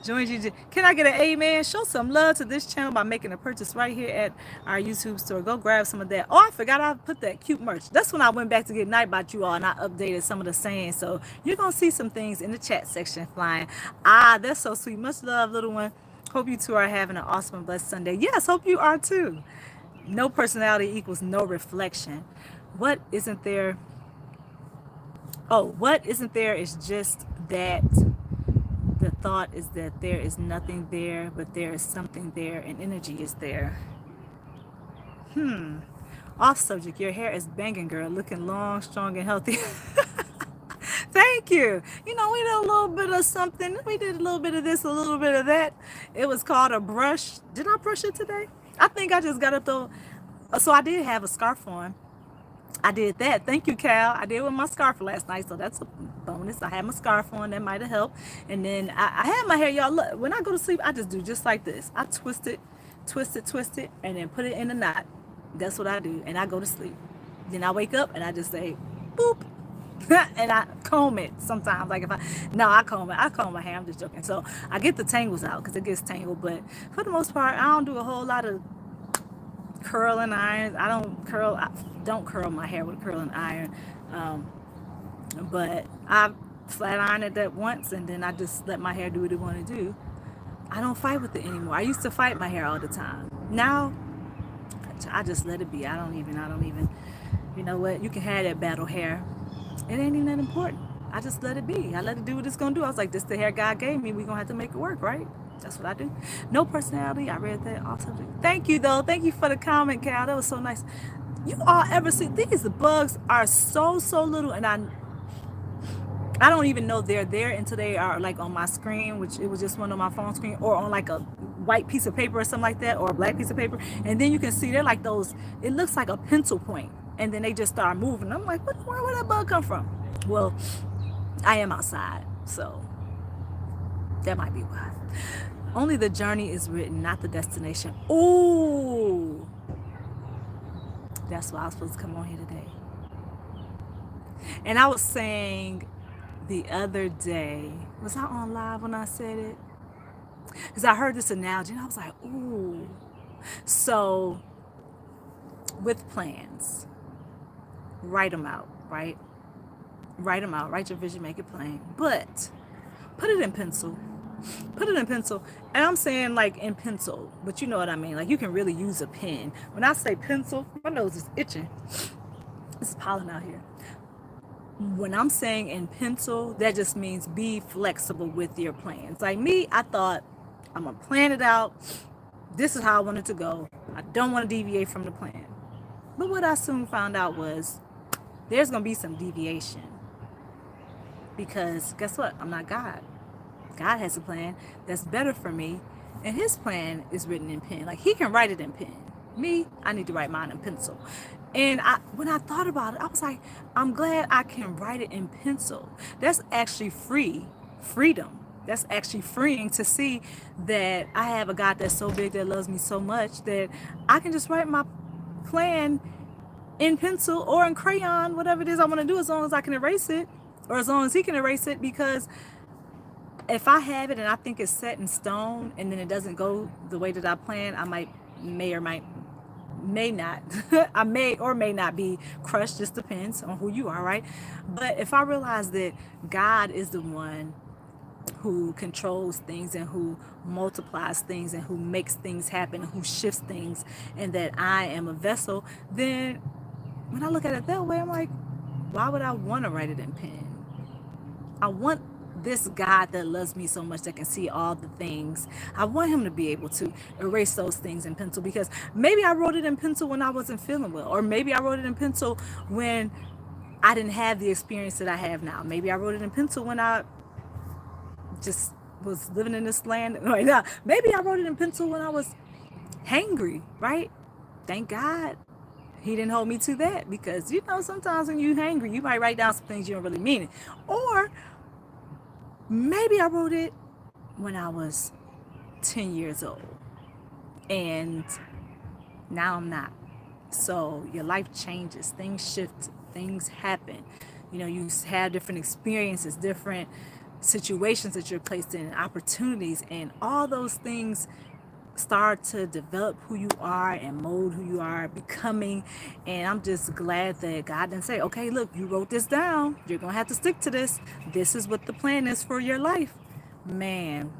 Join you. Can I get an amen? Show some love to this channel by making a purchase right here at our YouTube store. Go grab some of that. Oh, I forgot I put that cute merch. That's when I went back to get Nightbot you all, and I updated some of the sayings. So you're going to see some things in the chat section flying. That's so sweet. Much love, little one. Hope you two are having an awesome and blessed Sunday. Yes, hope you are too. No personality equals no reflection. What isn't there? Oh, what isn't there is just that. The thought is that there is nothing there, but there is something there, and energy is there. Off subject. Your hair is banging, girl. Looking long, strong, and healthy. Thank you. We did a little bit of something. We did a little bit of this, a little bit of that. It was called a brush. Did I brush it today? I think I just got up though. So I did have a scarf on. I did that. Thank you, Cal. I did with my scarf last night, so that's a bonus. I had my scarf on. That might have helped. And then I had my hair, y'all. Look, when I go to sleep, I just do just like this. I twist it, and then put it in a knot. That's what I do. And I go to sleep. Then I wake up, and I just say, boop. And I comb it sometimes. Like I comb it. I comb my hair. I'm just joking. So I get the tangles out because it gets tangled. But for the most part, I don't do a whole lot of curling irons. I don't curl my hair with a curling iron. But I flat iron it that once, and then I just let my hair do what it want to do. I don't fight with it anymore. I used to fight my hair all the time. Now I just let it be. I don't even. You know what? You can have that battle hair. It ain't even that important. I just let it be. I let it do what it's gonna do. I was like, this the hair God gave me. We're gonna have to make it work, right? That's what I do. No personality. I read that off subject. Thank you though. Thank you for the comment, Cal. That was so nice. You all ever see these bugs are so little, and I don't even know they're there until they are like on my screen, which it was just one on my phone screen, or on like a white piece of paper or something like that, or a black piece of paper, and then you can see they're like those. It looks like a pencil point, and then they just start moving. I'm like, where that bug come from? Well, I am outside, so that might be why. Only the journey is written, not the destination. Ooh, that's why I was supposed to come on here today. And I was saying the other day, was I on live when I said it? Because I heard this analogy and I was like, ooh. So with plans, write them out, right? Write them out. Write your vision, make it plain. But put it in pencil. Put it in pencil. And I'm saying like in pencil, but you know what I mean. Like you can really use a pen. When I say pencil, my nose is itching. It's pollen out here. When I'm saying in pencil, that just means be flexible with your plans. Like me, I thought I'm going to plan it out. This is how I want it to go. I don't want to deviate from the plan. But what I soon found out was there's going to be some deviation. Because guess what? I'm not God. God has a plan that's better for me, and his plan is written in pen. Like, he can write it in pen. Me, I need to write mine in pencil. And when I thought about it, I was like, I'm glad I can write it in pencil. That's actually freedom. That's actually freeing to see that I have a God that's so big, that loves me so much, that I can just write my plan in pencil or in crayon, whatever it is I want to do, as long as I can erase it, or as long as he can erase it. Because if I have it and I think it's set in stone, and then it doesn't go the way that I plan, I may not I may or may not be crushed. Just depends on who you are, right? But if I realize that God is the one who controls things, and who multiplies things, and who makes things happen, and who shifts things, and that I am a vessel, then when I look at it that way, I'm like, why would I want to write it in pen? I want this God that loves me so much, that can see all the things. I want him to be able to erase those things in pencil, because maybe I wrote it in pencil when I wasn't feeling well, or maybe I wrote it in pencil when I didn't have the experience that I have now. Maybe I wrote it in pencil when I just was living in this land right now. Maybe I wrote it in pencil when I was hangry, right? Thank God he didn't hold me to that, because sometimes when you're hangry, you might write down some things you don't really mean it. Or maybe I wrote it when I was 10 years old, and now I'm not. So your life changes, things shift, things happen. You have different experiences, different situations that you're placed in, opportunities, and all those things start to develop who you are and mold who you are becoming. And I'm just glad that God didn't say, okay, look, you wrote this down, you're gonna have to stick to this. This is what the plan is for your life. Man,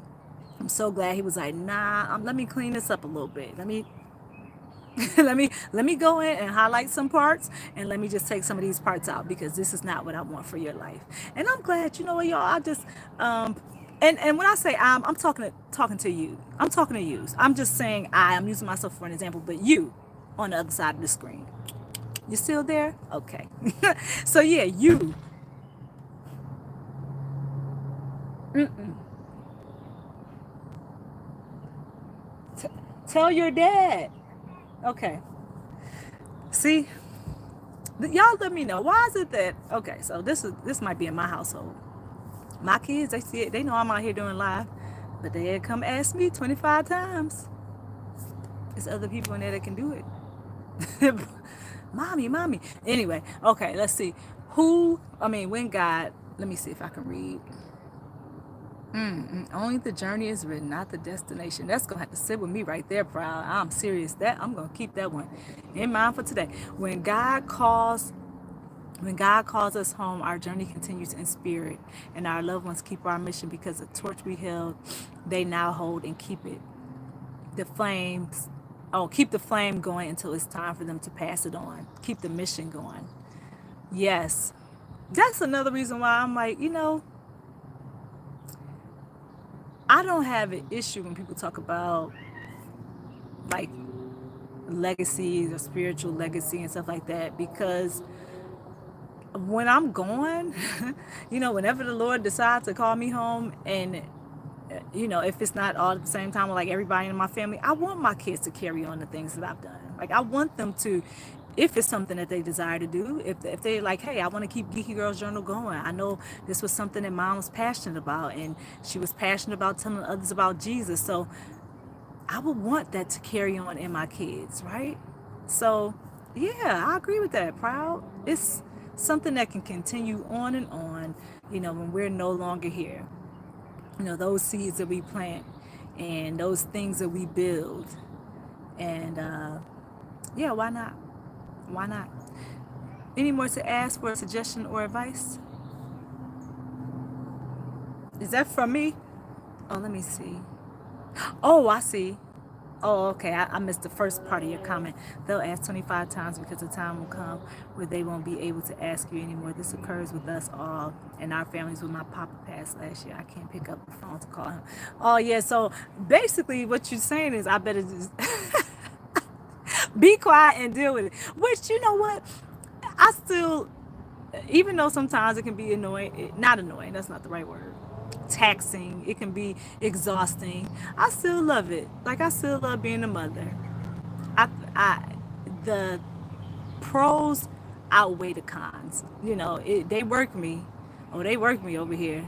I'm so glad he was like, nah, let me clean this up a little bit. Let me let me go in and highlight some parts, and let me just take some of these parts out, because this is not what I want for your life. And I'm glad, you know what, y'all, I just and when I say I'm talking to you. I'm talking to you. I'm just saying I'm using myself for an example, but you on the other side of the screen. You still there? Okay. So yeah, you. Mm-mm. Tell your dad. Okay. See, y'all let me know. Why is it that, okay, so this might be in my household. My kids, they see it, they know I'm out here doing live, but they had come ask me 25 times. There's other people in there that can do it. Mommy. Anyway, okay, let's see. When God, let me see if I can read. Only the journey is written, not the destination. That's gonna have to sit with me right there, proud. I'm serious. That I'm gonna keep that one in mind for today. When God calls us home, our journey continues in spirit, and our loved ones keep our mission, because the torch we held, they now hold and keep it. Keep the flame going until it's time for them to pass it on. Keep the mission going. Yes, that's another reason why I'm like, I don't have an issue when people talk about like legacies or spiritual legacy and stuff like that, because when I'm gone, whenever the Lord decides to call me home, and if it's not all at the same time with like everybody in my family, I want my kids to carry on the things that I've done. Like, I want them to, if it's something that they desire to do, if they like, hey, I want to keep Geeky Girls Journal going. I know this was something that Mom was passionate about, and she was passionate about telling others about Jesus. So I would want that to carry on in my kids, right? So yeah, I agree with that, proud. It's something that can continue on and on, when we're no longer here. Those seeds that we plant, and those things that we build. And yeah, why not? Why not? Any more to ask for a suggestion or advice? Is that from me? Oh, let me see. Oh, I see. Oh, okay. I missed the first part of your comment. They'll ask 25 times, because the time will come where they won't be able to ask you anymore. This occurs with us all and our families. When my papa passed last year, I can't pick up the phone to call him. Oh, yeah. So basically what you're saying is I better just be quiet and deal with it. Which, you know what? I still even though sometimes it can be annoying, not annoying, that's not the right word, taxing, it can be exhausting, I still love it. Like, I still love being a mother. I the pros outweigh the cons. They work me. Oh, they work me over here.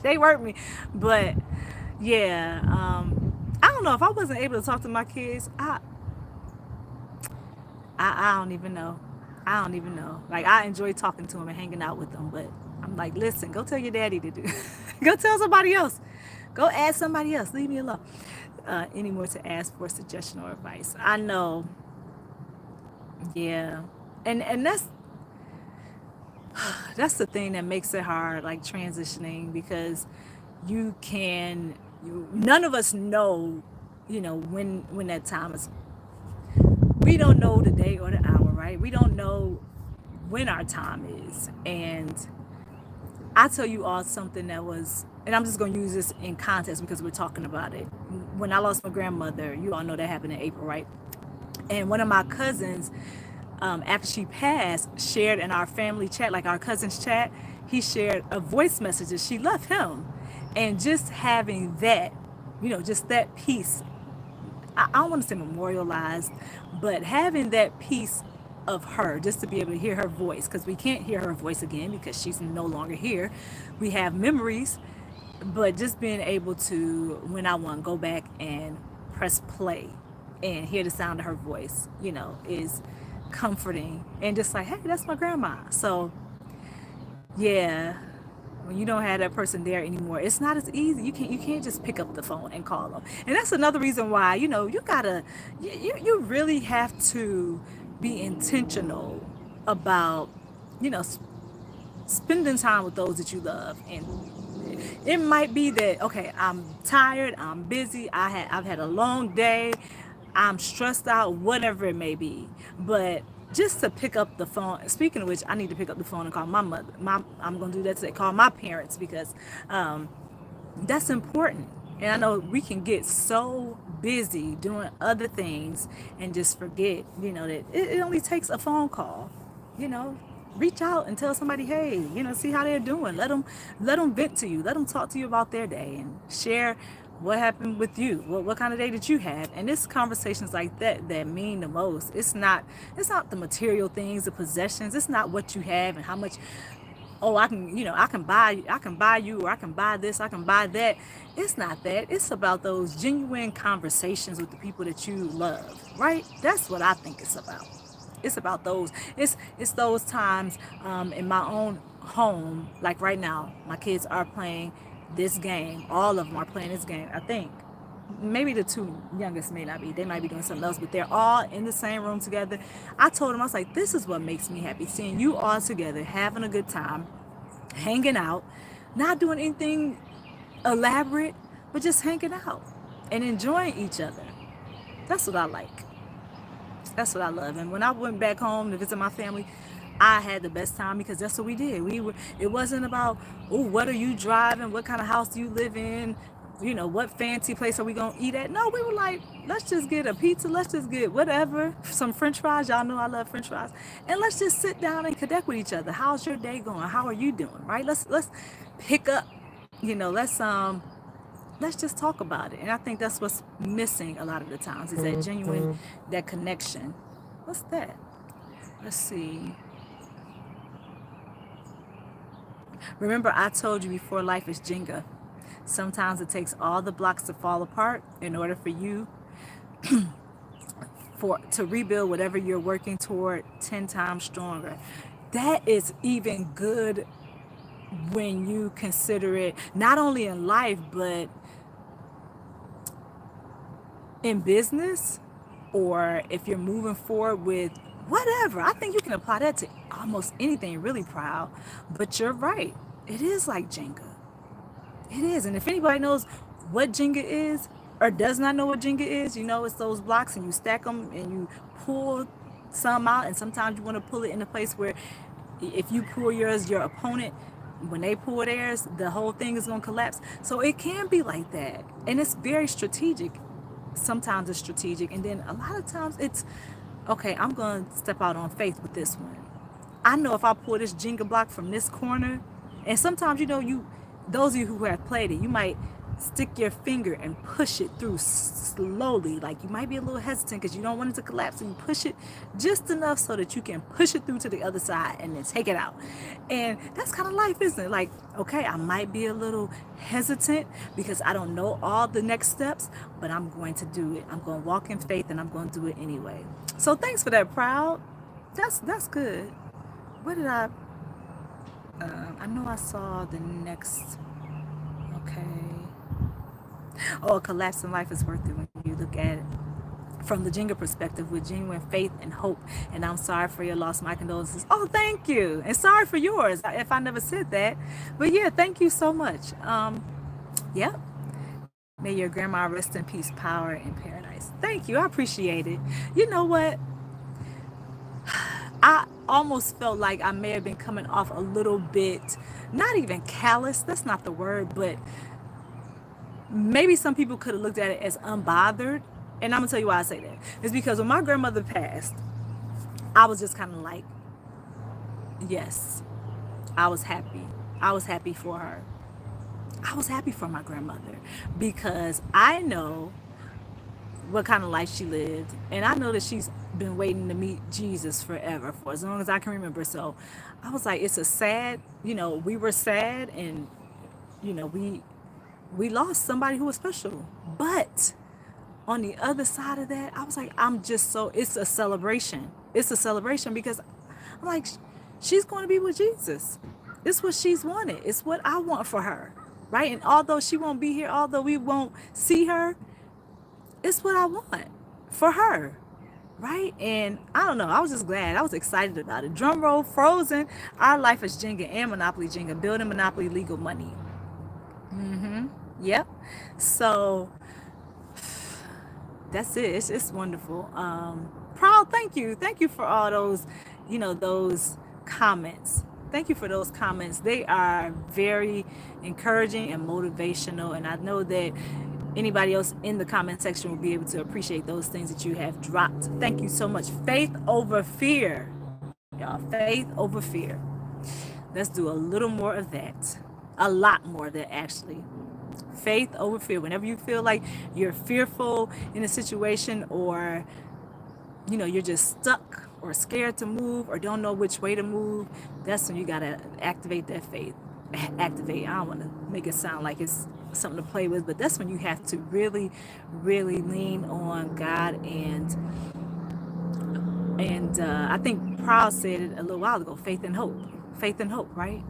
They work me. But yeah, I don't know if I wasn't able to talk to my kids. I don't even know. I don't even know. Like, I enjoy talking to them and hanging out with them, but I'm like, listen, go tell your daddy to do. Go tell somebody else. Go ask somebody else. Leave me alone. Anymore to ask for suggestion or advice. I know. Yeah, and that's the thing that makes it hard, like transitioning, because none of us know, when that time is. We don't know the day or the hour, right? We don't know when our time is. And I tell you all something that was, and I'm just going to use this in context because we're talking about it. When I lost my grandmother, you all know that happened in April, right? And one of my cousins, after she passed, shared in our family chat, like our cousin's chat, he shared a voice message that she left him. And just having that, just that piece, I don't want to say memorialized, but having that piece of her, just to be able to hear her voice, because we can't hear her voice again because she's no longer here. We have memories, but just being able to, when I want, go back and press play and hear the sound of her voice, is comforting, and just like, hey, that's my grandma. So yeah, when you don't have that person there anymore, it's not as easy. You can't just pick up the phone and call them. And that's another reason why, you gotta, you really have to be intentional about, you know spending time with those that you love. And it might be that, okay, I'm tired, I'm busy, I've had a long day, I'm stressed out, whatever it may be. But just to pick up the phone. Speaking of which, I need to pick up the phone and call my mother. I'm gonna do that today. Call my parents, because that's important. And I know we can get so busy doing other things and just forget, that it only takes a phone call. You know, reach out and tell somebody, hey, see how they're doing. Let them vent to you. Let them talk to you about their day and share what happened with you. What kind of day did you have? And it's conversations like that mean the most. It's not the material things, the possessions. It's not what you have and how much. Oh, I can buy you, or I can buy this, I can buy that. It's not that. It's about those genuine conversations with the people that you love, right? That's what I think it's about. It's about those. It's those times, in my own home. Like right now, my kids are playing this game. All of them are playing this game, I think. Maybe the two youngest may not be. They might be doing something else, but they're all in the same room together. I told them, I was like, this is what makes me happy. Seeing you all together, having a good time, hanging out, not doing anything elaborate, but just hanging out and enjoying each other. That's what I like. That's what I love. And when I went back home to visit my family, I had the best time, because that's what we did. It wasn't about, oh, what are you driving? What kind of house do you live in? What fancy place are we going to eat at? No, we were like, let's just get a pizza. Let's just get whatever, some French fries. Y'all know I love French fries. And let's just sit down and connect with each other. How's your day going? How are you doing? Right? Let's pick up, let's just talk about it. And I think that's what's missing a lot of the times, is that genuine, that connection. What's that? Let's see. Remember, I told you before, life is Jenga. Sometimes it takes all the blocks to fall apart in order for you to rebuild whatever you're working toward 10 times stronger. That is even good when you consider it not only in life, but in business, or if you're moving forward with whatever. I think you can apply that to almost anything. You're really proud. But you're right. It is like Jenga. It is. And if anybody knows what Jenga is, or does not know what Jenga is, it's those blocks, and you stack them and you pull some out. And sometimes you want to pull it in a place where if you pull yours, your opponent, when they pull theirs, the whole thing is going to collapse. So it can be like that. And it's very strategic. Sometimes it's strategic. And then a lot of times it's, okay, I'm going to step out on faith with this one. I know if I pull this Jenga block from this corner, and sometimes, those of you who have played it, you might stick your finger and push it through slowly. Like, you might be a little hesitant because you don't want it to collapse, and you push it just enough so that you can push it through to the other side and then take it out. And that's kind of life, isn't it? Like, okay, I might be a little hesitant because I don't know all the next steps, but I'm going to do it. I'm going to walk in faith, and I'm going to do it anyway. So thanks for that, Proud. That's good. What did I know I saw the next. Okay. Oh, a collapse in life is worth it when you look at it from the Jenga perspective with genuine faith and hope. And I'm sorry for your loss. My condolences. Oh, thank you. And sorry for yours if I never said that. But yeah, thank you so much. Yeah. May your grandma rest in peace, power, in paradise. Thank you. I appreciate it. You know what? I almost felt like I may have been coming off a little bit, not even callous, that's not the word, but maybe some people could have looked at it as unbothered. And I'm gonna tell you why I say that. It's because when my grandmother passed, I was just kind of like, yes, I was happy. I was happy for her. I was happy for my grandmother because I know what kind of life she lived, and I know that she's been waiting to meet Jesus forever, for as long as I can remember. So I was like, it's a sad, we were sad, and we lost somebody who was special. But on the other side of that, I was like, it's a celebration. It's a celebration because I'm like, she's going to be with Jesus. It's what she's wanted. It's what I want for her, right? And although she won't be here, although we won't see her, it's what I want for her, right? And I don't know, I was just glad. I was excited about it. Drum roll, Frozen. Our life is Jenga and Monopoly Jenga. Building Monopoly legal money. Yep. So that's it. It's wonderful. Proud, thank you. Thank you for all those, those comments. Thank you for those comments. They are very encouraging and motivational. And I know that anybody else in the comment section will be able to appreciate those things that you have dropped. Thank you so much. Faith over fear. Y'all, faith over fear. Let's do a little more of that. A lot more of that, actually. Faith over fear. Whenever you feel like you're fearful in a situation, or you're just stuck or scared to move or don't know which way to move, that's when you got to activate that faith. Activate. I don't want to make it sound like it's something to play with, but that's when you have to really, really lean on God. And I think Proud said it a little while ago, faith and hope. Faith and hope, right?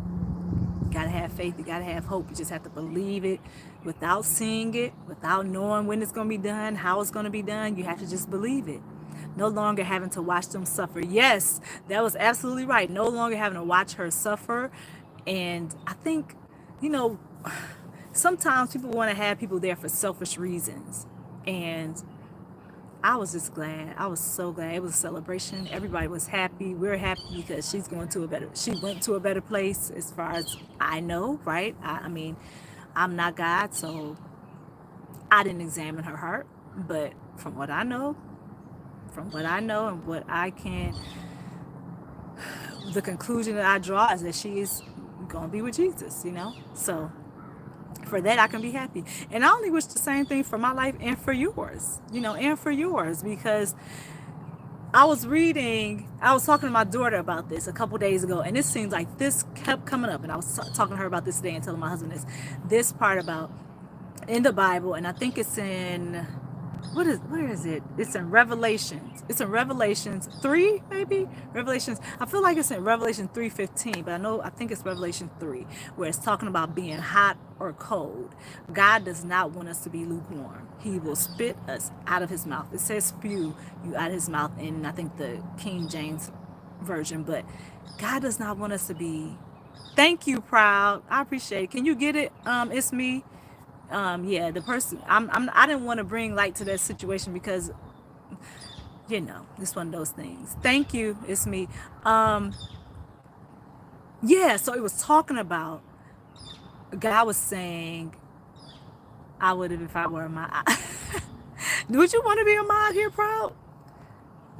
You gotta have faith, you gotta have hope. You just have to believe it without seeing it, without knowing when it's gonna be done, how it's gonna be done. You have to just believe it. No longer having to watch them suffer. Yes, that was absolutely right. No longer having to watch her suffer. And I think, sometimes people want to have people there for selfish reasons. And I was just glad. I was so glad. It was a celebration. Everybody was happy. We're happy because she went to a better place, as far as I know, right? I mean, I'm not God, so I didn't examine her heart. But from what I know and what I can, the conclusion that I draw is that she is going to be with Jesus, So for that, I can be happy. And I only wish the same thing for my life and for yours, and for yours, because I was talking to my daughter about this a couple days ago, and it seems like this kept coming up, and I was talking to her about this today and telling my husband this part about in the Bible, and I think it's in, where is it? It's in Revelations. It's in Revelations 3, maybe? I feel like it's in Revelation 3:15, but I think it's Revelation 3, where it's talking about being hot or cold. God does not want us to be lukewarm. He will spit us out of his mouth. It says spew you out of his mouth in, I think, the King James version, but God does not want us to be. Thank you, Proud. I appreciate it. Can you get it? It's me. Yeah, the person, I didn't want to bring light to that situation because, it's one of those things. Thank you. It's me. Yeah, so it was talking about, God was saying, I would have if I were a mod. Would you want to be a mod here, Proud?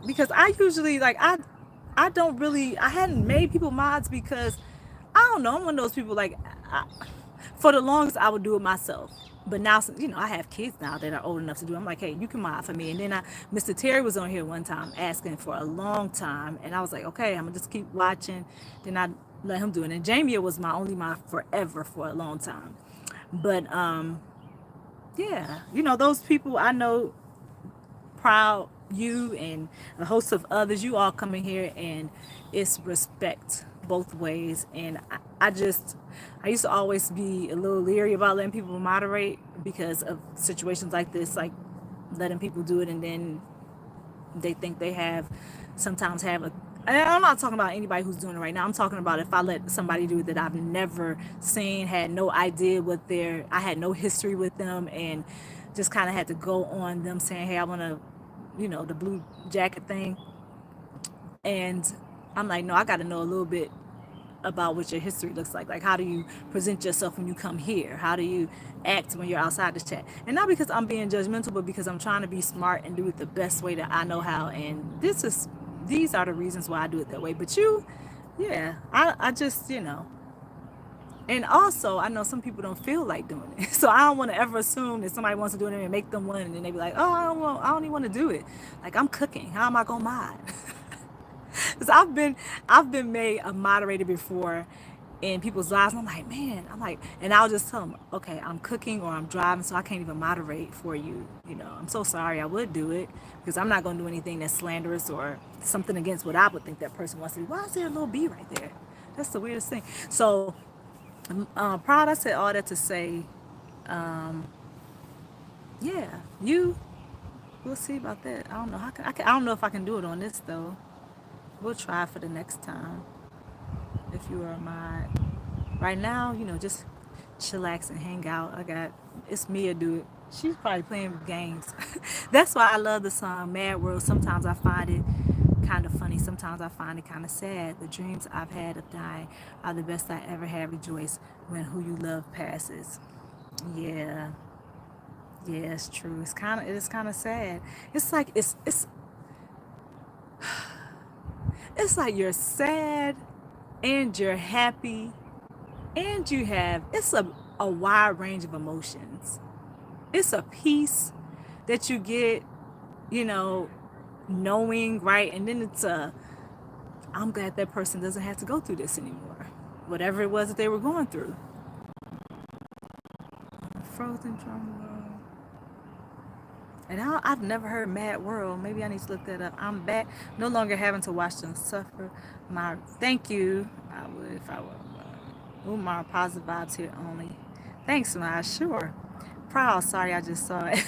Because I usually, I I hadn't made people mods because I don't know. I'm one of those people like, I, for the longest I would do it myself. But now, I have kids now that are old enough to do it. I'm like, hey, you can mod for me. And then Mr. Terry was on here one time asking for a long time. And I was like, okay, I'm going to just keep watching. Then I let him do it. And Jamia was my only mod forever for a long time. But, yeah, those people I know, Proud, you and a host of others, you all come in here and it's respect both ways. And I used to always be a little leery about letting people moderate because of situations like this, like letting people do it and then they think they sometimes have a, and I'm not talking about anybody who's doing it right now. I'm talking about if I let somebody do it that I've never seen, had no idea I had no history with them, and just kind of had to go on them saying, hey, I want to, the blue jacket thing. And I'm like, no, I got to know a little bit about what your history looks like. Like, how do you present yourself when you come here? How do you act when you're outside the chat? And not because I'm being judgmental, but because I'm trying to be smart and do it the best way that I know how. And these are the reasons why I do it that way. But I just, and also, I know some people don't feel like doing it. So I don't want to ever assume that somebody wants to do it and make them one, and then they be like, oh, I don't even want to do it. Like, I'm cooking. How am I going to mod? Because I've been made a moderator before in people's lives. And and I'll just tell them, okay, I'm cooking or I'm driving, so I can't even moderate for you. I'm so sorry. I would do it because I'm not going to do anything that's slanderous or something against what I would think that person wants to do. Why is there a little B right there? That's the weirdest thing. So, Proud, I said all that to say, yeah, we'll see about that. I don't know. I don't know if I can do it on this though. We'll try for the next time. If you are my right now, just chillax and hang out. It's Mia do it. She's probably playing games. That's why I love the song Mad World. Sometimes I find it kind of funny. Sometimes I find it kind of sad. The dreams I've had of dying are the best I ever had. Rejoice when who you love passes. Yeah. Yeah, it's true. It is kind of sad. It's like it's like you're sad and you're happy and it's a wide range of emotions. It's a peace that you get, knowing, right? And then I'm glad that person doesn't have to go through this anymore. Whatever it was that they were going through. Frozen drum roll. And I've never heard Mad World. Maybe I need to look that up. I'm back, no longer having to watch them suffer. Thank you. I would if I were. Umar, positive vibes here only. Thanks, Ma. Sure. Proud. Sorry, I just saw it.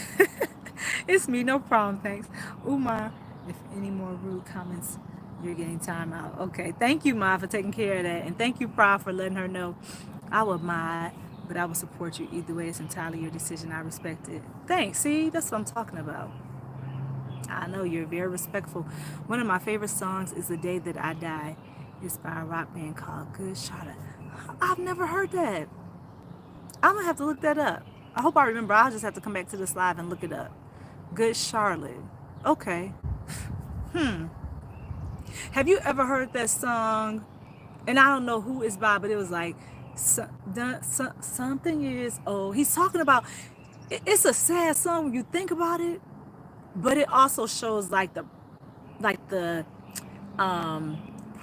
It's me. No problem. Thanks. Umar, if any more rude comments, you're getting time out. Okay. Thank you, Ma, for taking care of that. And thank you, Proud, for letting her know I would mod. But I will support you either way. It's entirely your decision. I respect it. Thanks. See, that's what I'm talking about. I know you're very respectful. One of my favorite songs is The Day That I Die. It's by a rock band called Good Charlotte. I've never heard that. I'm going to have to look that up. I hope I remember. I'll just have to come back to this live and look it up. Good Charlotte. Okay. Have you ever heard that song? And I don't know who it's by, but it was like, something years old. He's talking about, it's a sad song when you think about it, but it also shows like the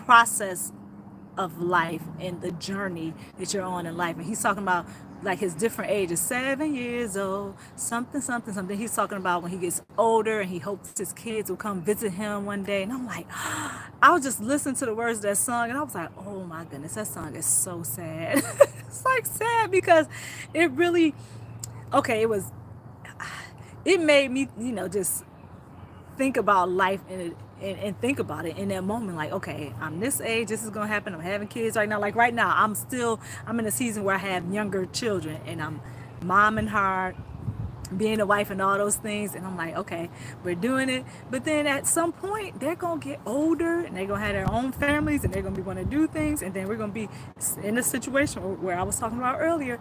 process of life and the journey that you're on in life. And he's talking about like his different ages, 7 years old, something. He's talking about when he gets older and he hopes his kids will come visit him one day. And I'm like, I was just listening to the words of that song and I was like, oh my goodness, that song is so sad. It's like sad because it really, okay, it made me, just think about life and think about it in that moment. Like, okay, I'm this age, this is going to happen. I'm having kids right now. Like right now, I'm in a season where I have younger children and I'm momming hard, being a wife and all those things. And I'm like, okay, we're doing it. But then at some point, they're going to get older and they're going to have their own families and they're going to be want to do things. And then we're going to be in a situation where I was talking about earlier,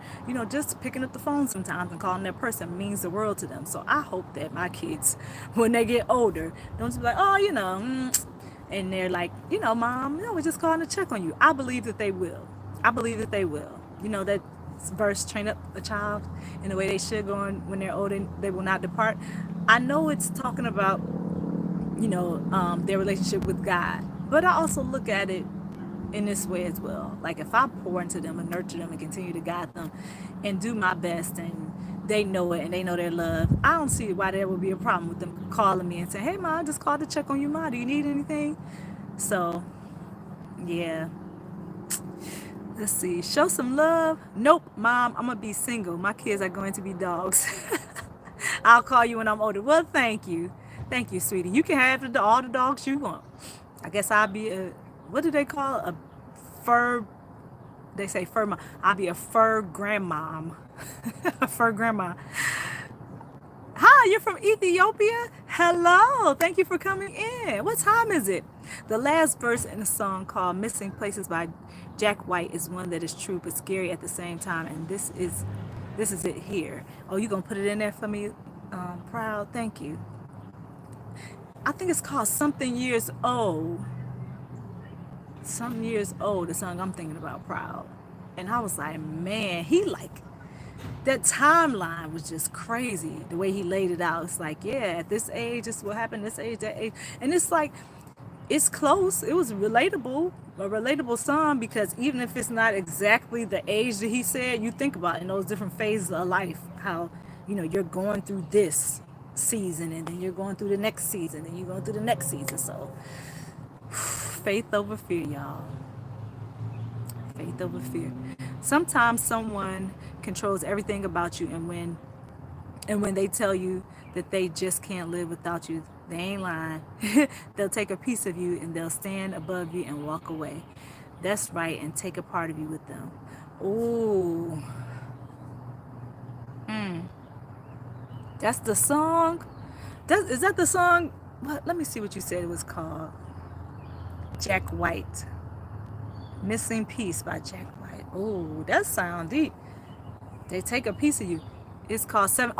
just picking up the phone sometimes and calling that person means the world to them. So I hope that my kids, when they get older, don't just be like, oh, and they're like, Mom, we're just calling to check on you. I believe that they will. I believe that they will. That verse, train up a child in the way they should go on when they're old and they will not depart. I know it's talking about, their relationship with God, but I also look at it in this way as well. Like if I pour into them and nurture them and continue to guide them and do my best, and they know it and they know their love, I don't see why there would be a problem with them calling me and saying, hey, Mom, I just called to check on you, Mom. Do you need anything? So, yeah. Let's see. Show some love. Nope, Mom, I'm going to be single. My kids are going to be dogs. I'll call you when I'm older. Well, thank you. Thank you, sweetie. You can have all the dogs you want. I guess I'll be what do they call it? A fur, they say fur mom. I'll be a fur grandmom. A fur grandma. Hi, you're from Ethiopia? Hello. Thank you for coming in. What time is it? The last verse in the song called Missing Places by Jack White is one that is true but scary at the same time. And this is it here. Oh, you going to put it in there for me? Proud. Thank you. I think it's called Something Years Old. Some years old, the song I'm thinking about, Proud. And I was like, man, that timeline was just crazy. The way he laid it out. It's like, yeah, at this age, this will happen, this age, that age. And it's like, it's close. It was a relatable song, because even if it's not exactly the age that he said, you think about in those different phases of life, how, you're going through this season, and then you're going through the next season, and you're going through the next season. So, faith over fear, y'all. Faith over fear. Sometimes someone controls everything about you, and when they tell you that they just can't live without you, they ain't lying. They'll take a piece of you and they'll stand above you and walk away. That's right, and take a part of you with them. Ooh. That's the song? Is that the song? Let me see what you said it was called. Jack White. Missing Piece by Jack White. Oh, that sounds deep. They take a piece of you. It's called 7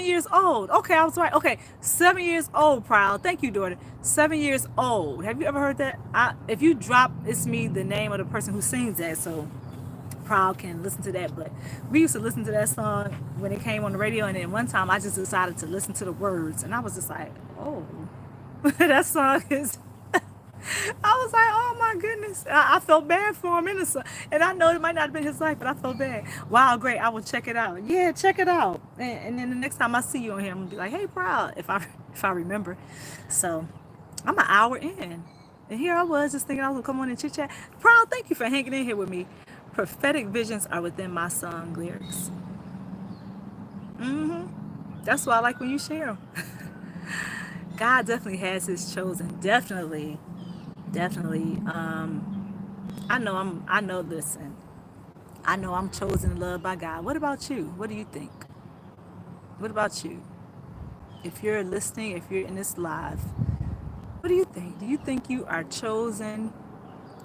years old. Okay, I was right. Okay, 7 years old, Proud. Thank you, daughter. 7 years old. Have you ever heard that? If you drop, it's me, the name of the person who sings that, so Proud can listen to that. But we used to listen to that song when it came on the radio, and then one time I just decided to listen to the words, and I was just like, oh, that song is... I was like, oh my goodness. I felt bad for him in the song. And I know it might not have been his life, but I felt bad. Wow, great. I will check it out. Yeah, check it out. And then the next time I see you on here, I'm going to be like, hey, Proud, if I remember. So I'm an hour in. And here I was just thinking I was going to come on and chit chat. Proud, thank you for hanging in here with me. Prophetic visions are within my song lyrics. That's why I like when you share them. God definitely has his chosen. Definitely. I know I'm chosen and loved by God. What about you? What do you think? What about you? If you're listening, if you're in this live, what do you think? Do you think you are chosen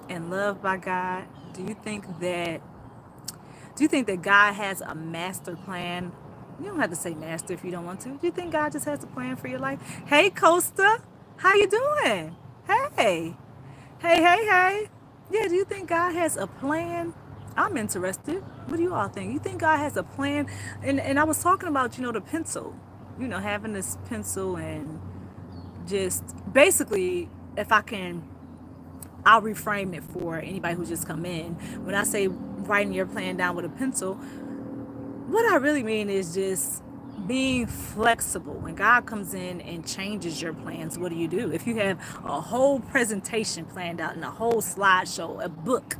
and loved by God? Do you think that God has a master plan? You don't have to say master if you don't want to. Do you think God just has a plan for your life? Hey, Costa, how you doing? Hey. Yeah, do you think God has a plan? I'm interested. What do you all think? You think God has a plan? And I was talking about, the pencil. Having this pencil and just basically, if I can, I'll reframe it for anybody who just come in. When I say writing your plan down with a pencil, what I really mean is just being flexible. When God comes in and changes your plans, what do? If you have a whole presentation planned out and a whole slideshow, a book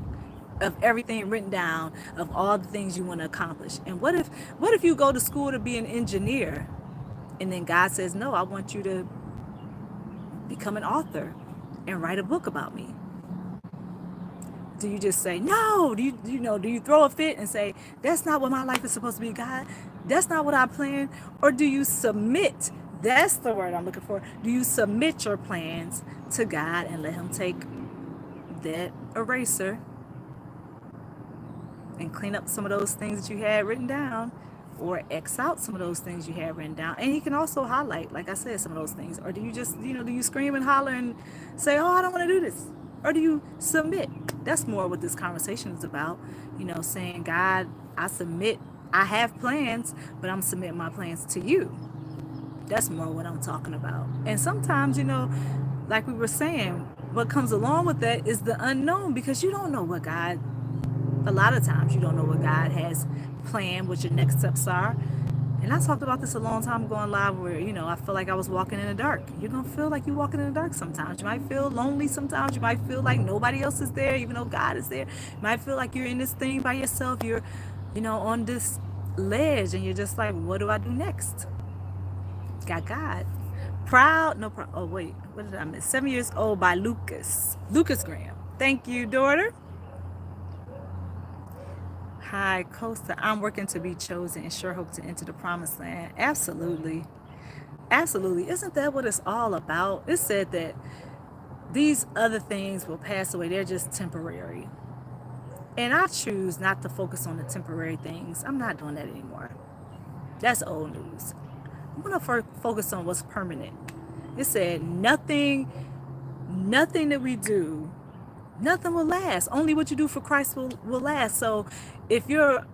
of everything written down of all the things you want to accomplish, and what if you go to school to be an engineer, and then God says, no, I want you to become an author and write a book about me? Do you just say no? Do you throw a fit and say, that's not what my life is supposed to be, God? That's not what I planned? Or do you submit? That's the word I'm looking for. Do you submit your plans to God and let him take that eraser and clean up some of those things that you had written down? or X out some of those things you have written down. And he can also highlight, like I said, some of those things. Or do you just, do you scream and holler and say, oh, I don't want to do this? Or do you submit? That's more what this conversation is about. Saying, God, I submit. I have plans, but I'm submitting my plans to you. That's more what I'm talking about. And sometimes, like we were saying, what comes along with that is the unknown, because you don't know what God, a lot of times you don't know what God has planned, what your next steps are. And I talked about this a long time ago on live where, I feel like I was walking in the dark. You're going to feel like you're walking in the dark sometimes. You might feel lonely sometimes. You might feel like nobody else is there, even though God is there. You might feel like you're in this thing by yourself. You're, on this ledge, and you're just like, what do I do next? Got God. Proud, no problem. Oh, wait, what did I miss? 7 years old by Lucas Graham. Thank you, daughter. Hi, Costa. I'm working to be chosen and sure hope to enter the promised land. Absolutely. Absolutely. Isn't that what it's all about? It said that these other things will pass away. They're just temporary. And I choose not to focus on the temporary things. I'm not doing that anymore. That's old news. I'm going to focus on what's permanent. It said nothing that we do, nothing will last. Only what you do for Christ will last. So if you're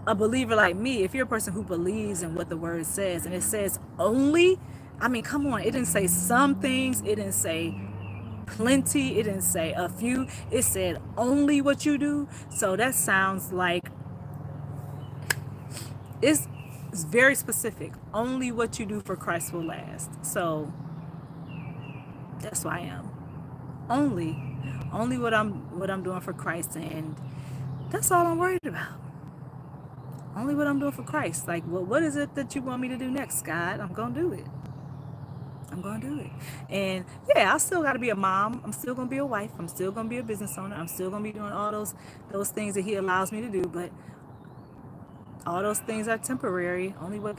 a believer like me, if you're a person who believes in what the word says, and it says only, I mean, come on, it didn't say some things, it didn't say plenty, it didn't say a few, it said only what you do. So that sounds like it's very specific. Only what you do for Christ will last. So that's who I am. Only what I'm doing for Christ, and that's all I'm worried about. Only what I'm doing for Christ. Like, well, what is it that you want me to do next, God? I'm gonna do it. And yeah, I still got to be a mom. I'm still gonna be a wife. I'm still gonna be a business owner. I'm still gonna be doing all those things that He allows me to do. But all those things are temporary. Only what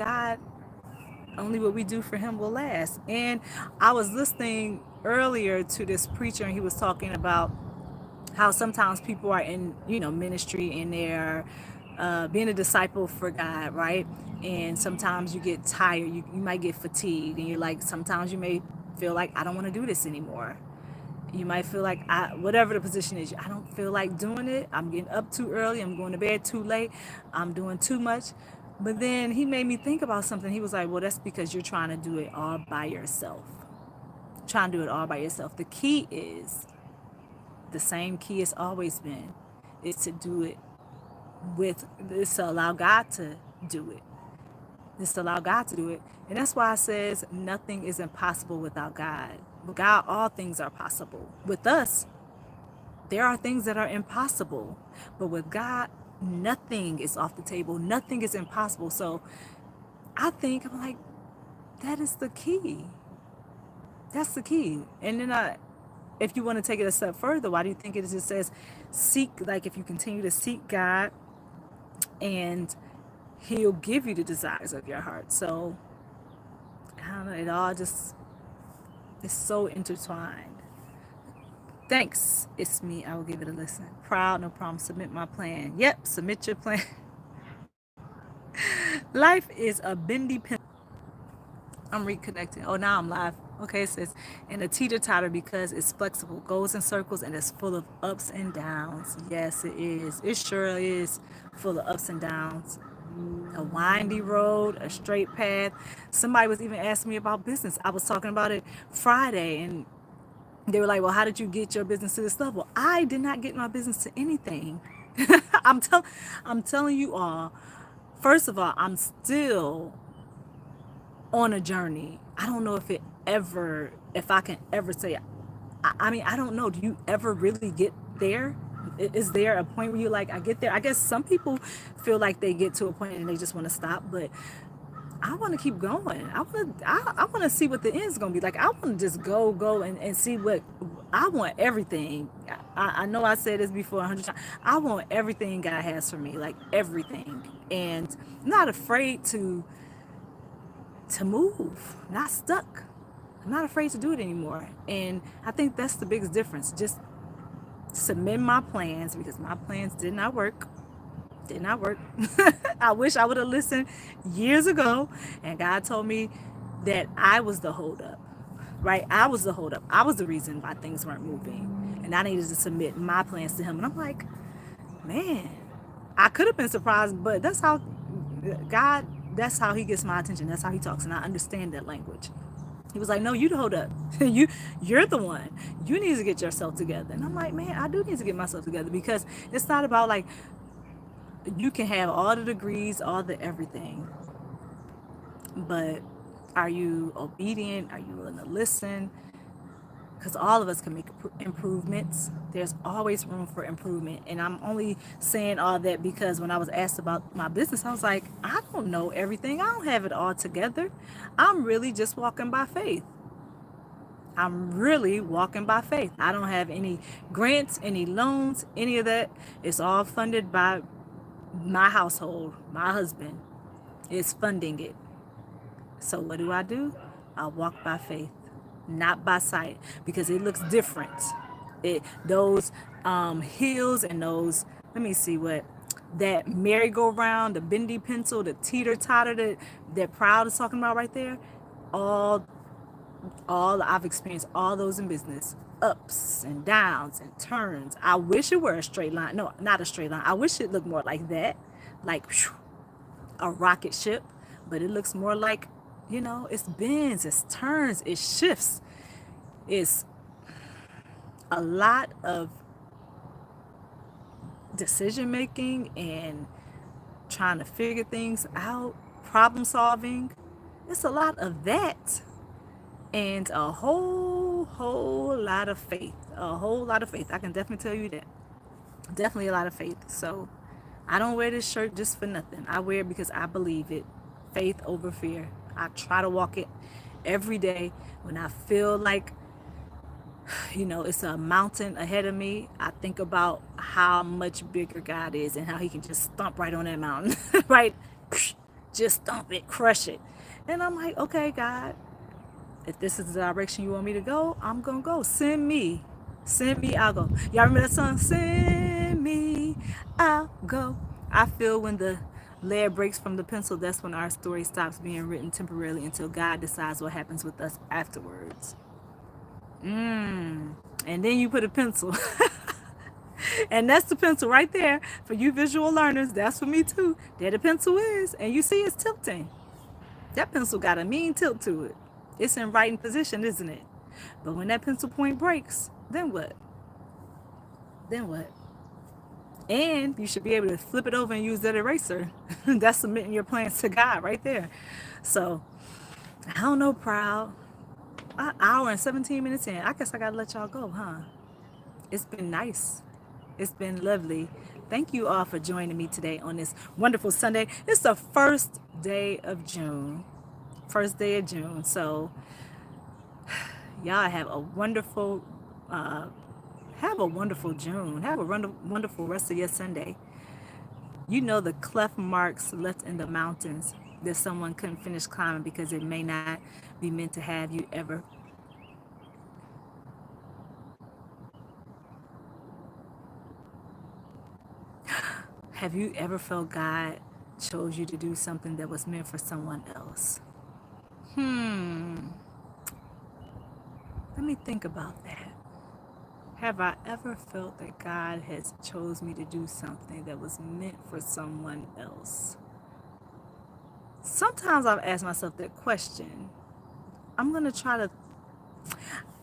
we do for Him will last. And I was listening earlier to this preacher, and he was talking about how sometimes people are in, ministry, and they're being a disciple for God, right? And sometimes you get tired, you might get fatigued, and you're like, sometimes you may feel like, I don't want to do this anymore. You might feel like, whatever the position is, I don't feel like doing it. I'm getting up too early. I'm going to bed too late. I'm doing too much. But then he made me think about something. He was like, well, that's because you're trying to do it all by yourself. The key is the same key it's always been. Is to do it is to allow God to do it. And that's why it says nothing is impossible without God. With God, all things are possible. With us, there are things that are impossible. But with God, nothing is off the table. Nothing is impossible. So I'm like, that is the key. That's the key. And then if you want to take it a step further, why do you think it just says seek? Like, if you continue to seek God, and He'll give you the desires of your heart. So I don't know, it all just is so intertwined. Thanks, it's me. I will give it a listen. Proud, no problem. Submit my plan. Yep, submit your plan. Life is a bendy pen. I'm reconnecting. Oh, now I'm live. Okay, it says, and a teeter-totter because it's flexible, goes in circles, and it's full of ups and downs. Yes, it is. It sure is full of ups and downs. A windy road, a straight path. Somebody was even asking me about business. I was talking about it Friday, and they were like, well, how did you get your business to this level? I did not get my business to anything. I'm telling you all, first of all, I'm still on a journey. I don't know if I can ever say, I mean, I don't know. Do you ever really get there? Is there a point where you're like, I get there? I guess some people feel like they get to a point and they just want to stop, but I want to keep going. I want to see what the end's going to be like. I want to just go and see what I want. Everything. I know I said this before 100 times. I want everything God has for me, like everything. And I'm not afraid to move, not stuck. I'm not afraid to do it anymore. And I think that's the biggest difference. Just submit my plans, because my plans did not work. Did not work. I wish I would have listened years ago. And God told me that I was the holdup, right? I was the holdup. I was the reason why things weren't moving. And I needed to submit my plans to Him. And I'm like, man, I could have been surprised, but that's how God, that's how He gets my attention. That's how He talks. And I understand that language. He was like, no, you hold up. You're the one. You need to get yourself together. And I'm like, man, I do need to get myself together, because it's not about like, you can have all the degrees, all the everything, but are you obedient? Are you willing to listen? Because all of us can make improvements. There's always room for improvement. And I'm only saying all that because when I was asked about my business, I was like, I don't know everything. I don't have it all together. I'm really just walking by faith. I'm really walking by faith. I don't have any grants, any loans, any of that. It's all funded by my household. My husband is funding it. So what do? I walk by faith, not by sight, because it looks different. Those hills and those, let me see what, that merry-go-round, the bendy pencil, the teeter-totter that Proud is talking about right there, all I've experienced all those in business, ups and downs and turns. I wish it were a straight line. No, not a straight line. I wish it looked more like that, like a rocket ship, but it looks more like, it's bends, it's turns, it shifts. It's a lot of decision making and trying to figure things out, problem solving. It's a lot of that, and a whole lot of faith. A whole lot of faith. I can definitely tell you that. Definitely a lot of faith. So I don't wear this shirt just for nothing. I wear it because I believe it. Faith over fear. I try to walk it every day. When I feel like, it's a mountain ahead of me, I think about how much bigger God is and how He can just stomp right on that mountain, right? Just stomp it, crush it. And I'm like, okay, God, if this is the direction you want me to go, I'm going to go. Send me, I'll go. Y'all remember that song? Send me, I'll go. I feel when the lead breaks from the pencil, that's when our story stops being written temporarily until God decides what happens with us afterwards. And then you put a pencil. And that's the pencil right there. For you visual learners, that's for me too. There the pencil is. And you see it's tilting. That pencil got a mean tilt to it. It's in writing position, isn't it? But when that pencil point breaks, then what? And you should be able to flip it over and use that eraser. That's submitting your plans to God right there. So, I don't know, Proud. An hour and 17 minutes in. I guess I got to let y'all go, huh? It's been nice. It's been lovely. Thank you all for joining me today on this wonderful Sunday. It's the first day of June. So, y'all have a wonderful June. Have a wonderful rest of your Sunday. The cleft marks left in the mountains that someone couldn't finish climbing because it may not be meant to have you ever. Have you ever felt God chose you to do something that was meant for someone else? Let me think about that. Have I ever felt that God has chose me to do something that was meant for someone else? Sometimes I've asked myself that question. I'm going to try to...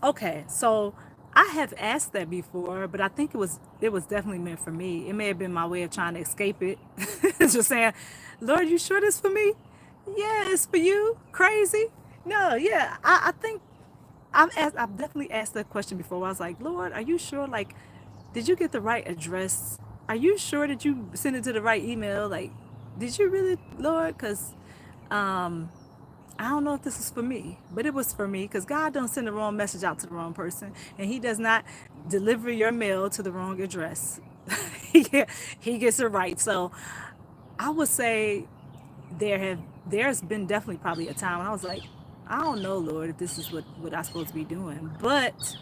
Okay, so I have asked that before, but I think it was definitely meant for me. It may have been my way of trying to escape it. Just saying, Lord, you sure this for me? Yeah, it's for you. Crazy? No, yeah. I think I've definitely asked that question before. I was like, Lord, are you sure? Like, did you get the right address? Are you sure that you sent it to the right email? Like, did you really, Lord? Because I don't know if this is for me, but it was for me, because God don't send the wrong message out to the wrong person, and He does not deliver your mail to the wrong address. He gets it right. So I would say there's been definitely probably a time when I was like, I don't know, Lord, if this is what I'm supposed to be doing, but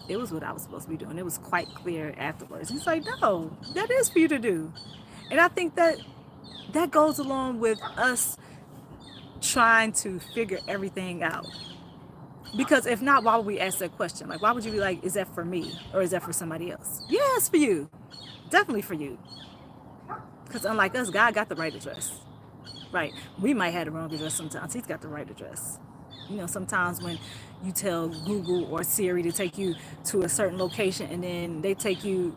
it was what I was supposed to be doing. It was quite clear afterwards. He's like, no, that is for you to do. And I think that goes along with us trying to figure everything out. Because if not, why would we ask that question? Like, why would you be like, is that for me or is that for somebody else? Yeah, it's for you. Definitely for you. Because unlike us, God got the right address. Right? We might have the wrong address sometimes. He's got the right address. You know, sometimes when you tell Google or Siri to take you to a certain location and then they take you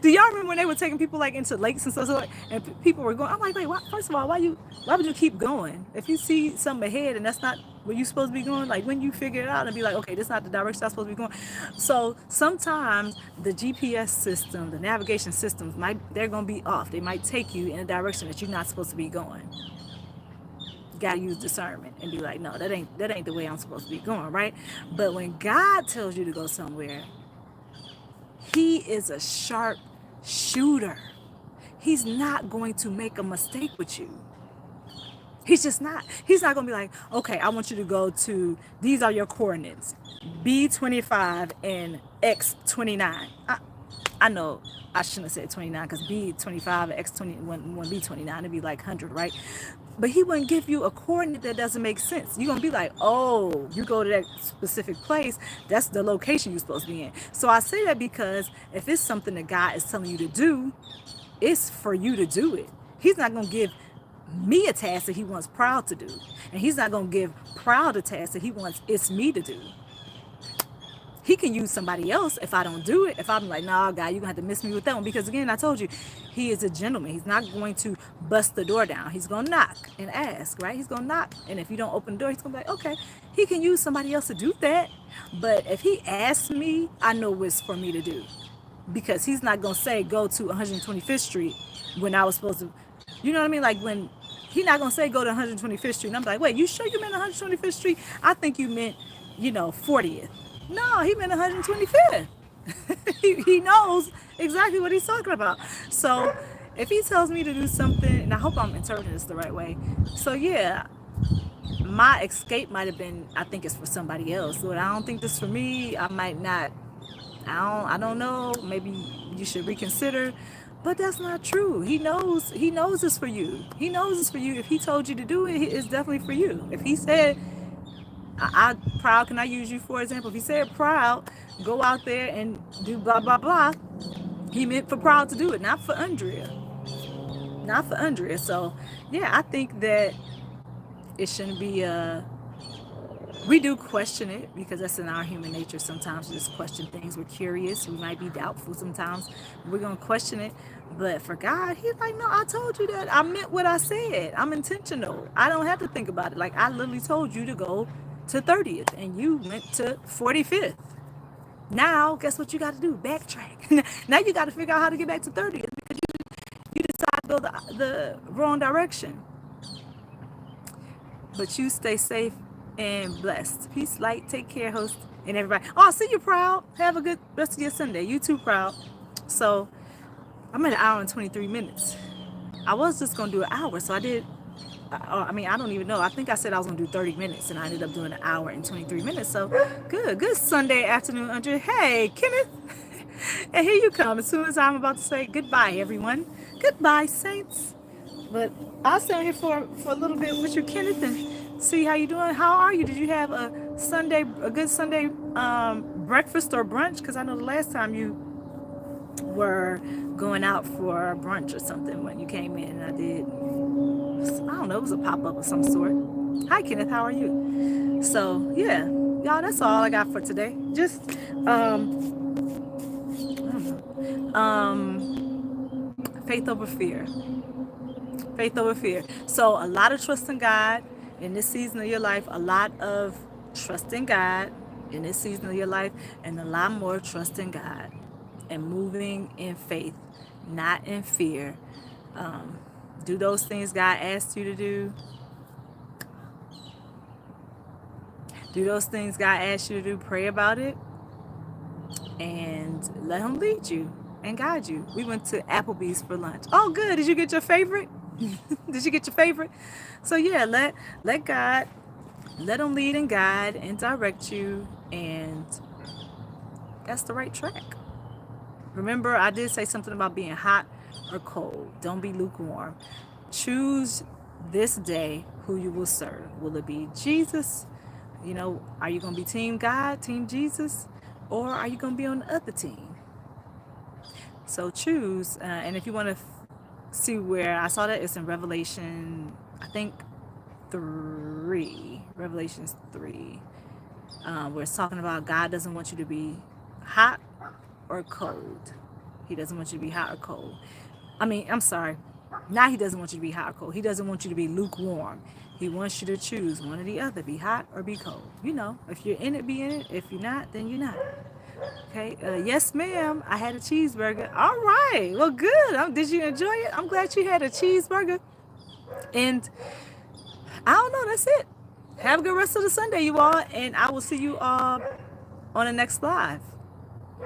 do y'all remember when they were taking people like into lakes and stuff like, and people were going, I'm like, wait, why, first of all, why would you keep going if you see something ahead and that's not where you're supposed to be going? Like, when you figure it out and be like, okay, this is not the direction I'm supposed to be going. So sometimes the GPS system, the navigation systems they're gonna be off. They might take you in a direction that you're not supposed to be going. You gotta use discernment and be like, no, that ain't the way I'm supposed to be going, right? But when God tells you to go somewhere, He is a sharp shooter. He's not going to make a mistake with you. He's just not. He's not going to be like, okay, I want you to go to, these are your coordinates, B25 and X29. I know I shouldn't have said 29 because B25 and X20 wouldn't be 29. It'd be like 100, right? But he wouldn't give you a coordinate that doesn't make sense. You're going to be like, oh, you go to that specific place, that's the location you're supposed to be in. So I say that because if it's something that God is telling you to do, it's for you to do it. He's not going to give me a task that he wants Proud to do. And he's not going to give Proud a task that he wants it's me to do. He can use somebody else if I don't do it. If I'm like, nah, God, you're going to have to miss me with that one. Because again, I told you, he is a gentleman. He's not going to bust the door down. He's going to knock and ask, right? He's going to knock. And if you don't open the door, he's going to be like, okay, he can use somebody else to do that. But if he asks me, I know it's for me to do. Because he's not going to say, go to 125th Street when I was supposed to, you know what I mean? Like when he's not going to say, go to 125th Street. And I'm like, wait, you sure you meant 125th Street? I think you meant, 40th. No, he meant 125th. he knows exactly what he's talking about. So if he tells me to do something, and I hope I'm interpreting this the right way. So yeah, my escape might have been, I think it's for somebody else. But I don't think this is for me. I might not. I don't know. Maybe you should reconsider. But that's not true. He knows it's for you. He knows it's for you. If he told you to do it, it's definitely for you. If he said, Proud, can I use you for example? If he said, Proud, go out there and do blah, blah, blah, he meant for Proud to do it, not for Andrea. Not for Andrea. So, yeah, I think that it shouldn't be, we do question it because that's in our human nature sometimes to just question things. We're curious. We might be doubtful sometimes. We're going to question it. But for God, he's like, no, I told you that. I meant what I said. I'm intentional. I don't have to think about it. Like, I literally told you to go to 30th and you went to 45th. Now, guess what you got to do? Backtrack. Now you got to figure out how to get back to 30th because you decided to go the wrong direction. But you stay safe and blessed. Peace, light, take care, host, and everybody. Oh, I see you, Proud. Have a good rest of your Sunday. You too, Proud. So, I'm at 1 hour and 23 minutes. I was just going to do an hour, so I did. I don't even know. I think I said I was going to do 30 minutes, and I ended up doing 1 hour and 23 minutes. So, good Sunday afternoon, Andrea. Hey, Kenneth. And here you come. As soon as I'm about to say goodbye, everyone. Goodbye, saints. But I'll stay here for a little bit with you, Kenneth, and see how you doing. How are you? Did you have a good Sunday breakfast or brunch? Because I know the last time you were going out for brunch or something when you came in, and I don't know, it was a pop-up of some sort. Hi, Kenneth, how are you? So, yeah, y'all, that's all I got for today. Just, faith over fear. Faith over fear. So, a lot of trust in God in this season of your life, a lot of trust in God in this season of your life, and a lot more trust in God and moving in faith, not in fear. Do those things God asked you to do. Do those things God asked you to do. Pray about it. And let him lead you and guide you. We went to Applebee's for lunch. Oh, good. Did you get your favorite? Did you get your favorite? So, yeah, let God, let him lead and guide and direct you. And that's the right track. Remember, I did say something about being hot or cold. Don't be lukewarm. Choose this day who you will serve. Will it be Jesus? Are you going to be team God, team Jesus? Or are you going to be on the other team? So choose. And if you want to see where I saw that, it's in Revelation, I think 3. Revelations 3. Where it's talking about God doesn't want you to be hot or cold. He doesn't want you to be hot or cold. I'm sorry. Now he doesn't want you to be hot or cold. He doesn't want you to be lukewarm. He wants you to choose one or the other. Be hot or be cold. If you're in it, be in it. If you're not, then you're not. Okay. Yes, ma'am. I had a cheeseburger. All right. Well, good. Did you enjoy it? I'm glad you had a cheeseburger. And I don't know. That's it. Have a good rest of the Sunday, you all. And I will see you all on the next live.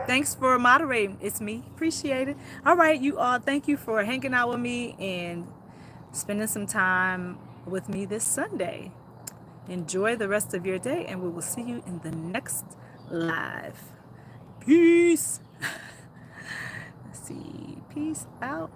Thanks for moderating. It's me. Appreciate it. All right, you all. Thank you for hanging out with me and spending some time with me this Sunday. Enjoy the rest of your day, and we will see you in the next live. Peace. Let's see. Peace out.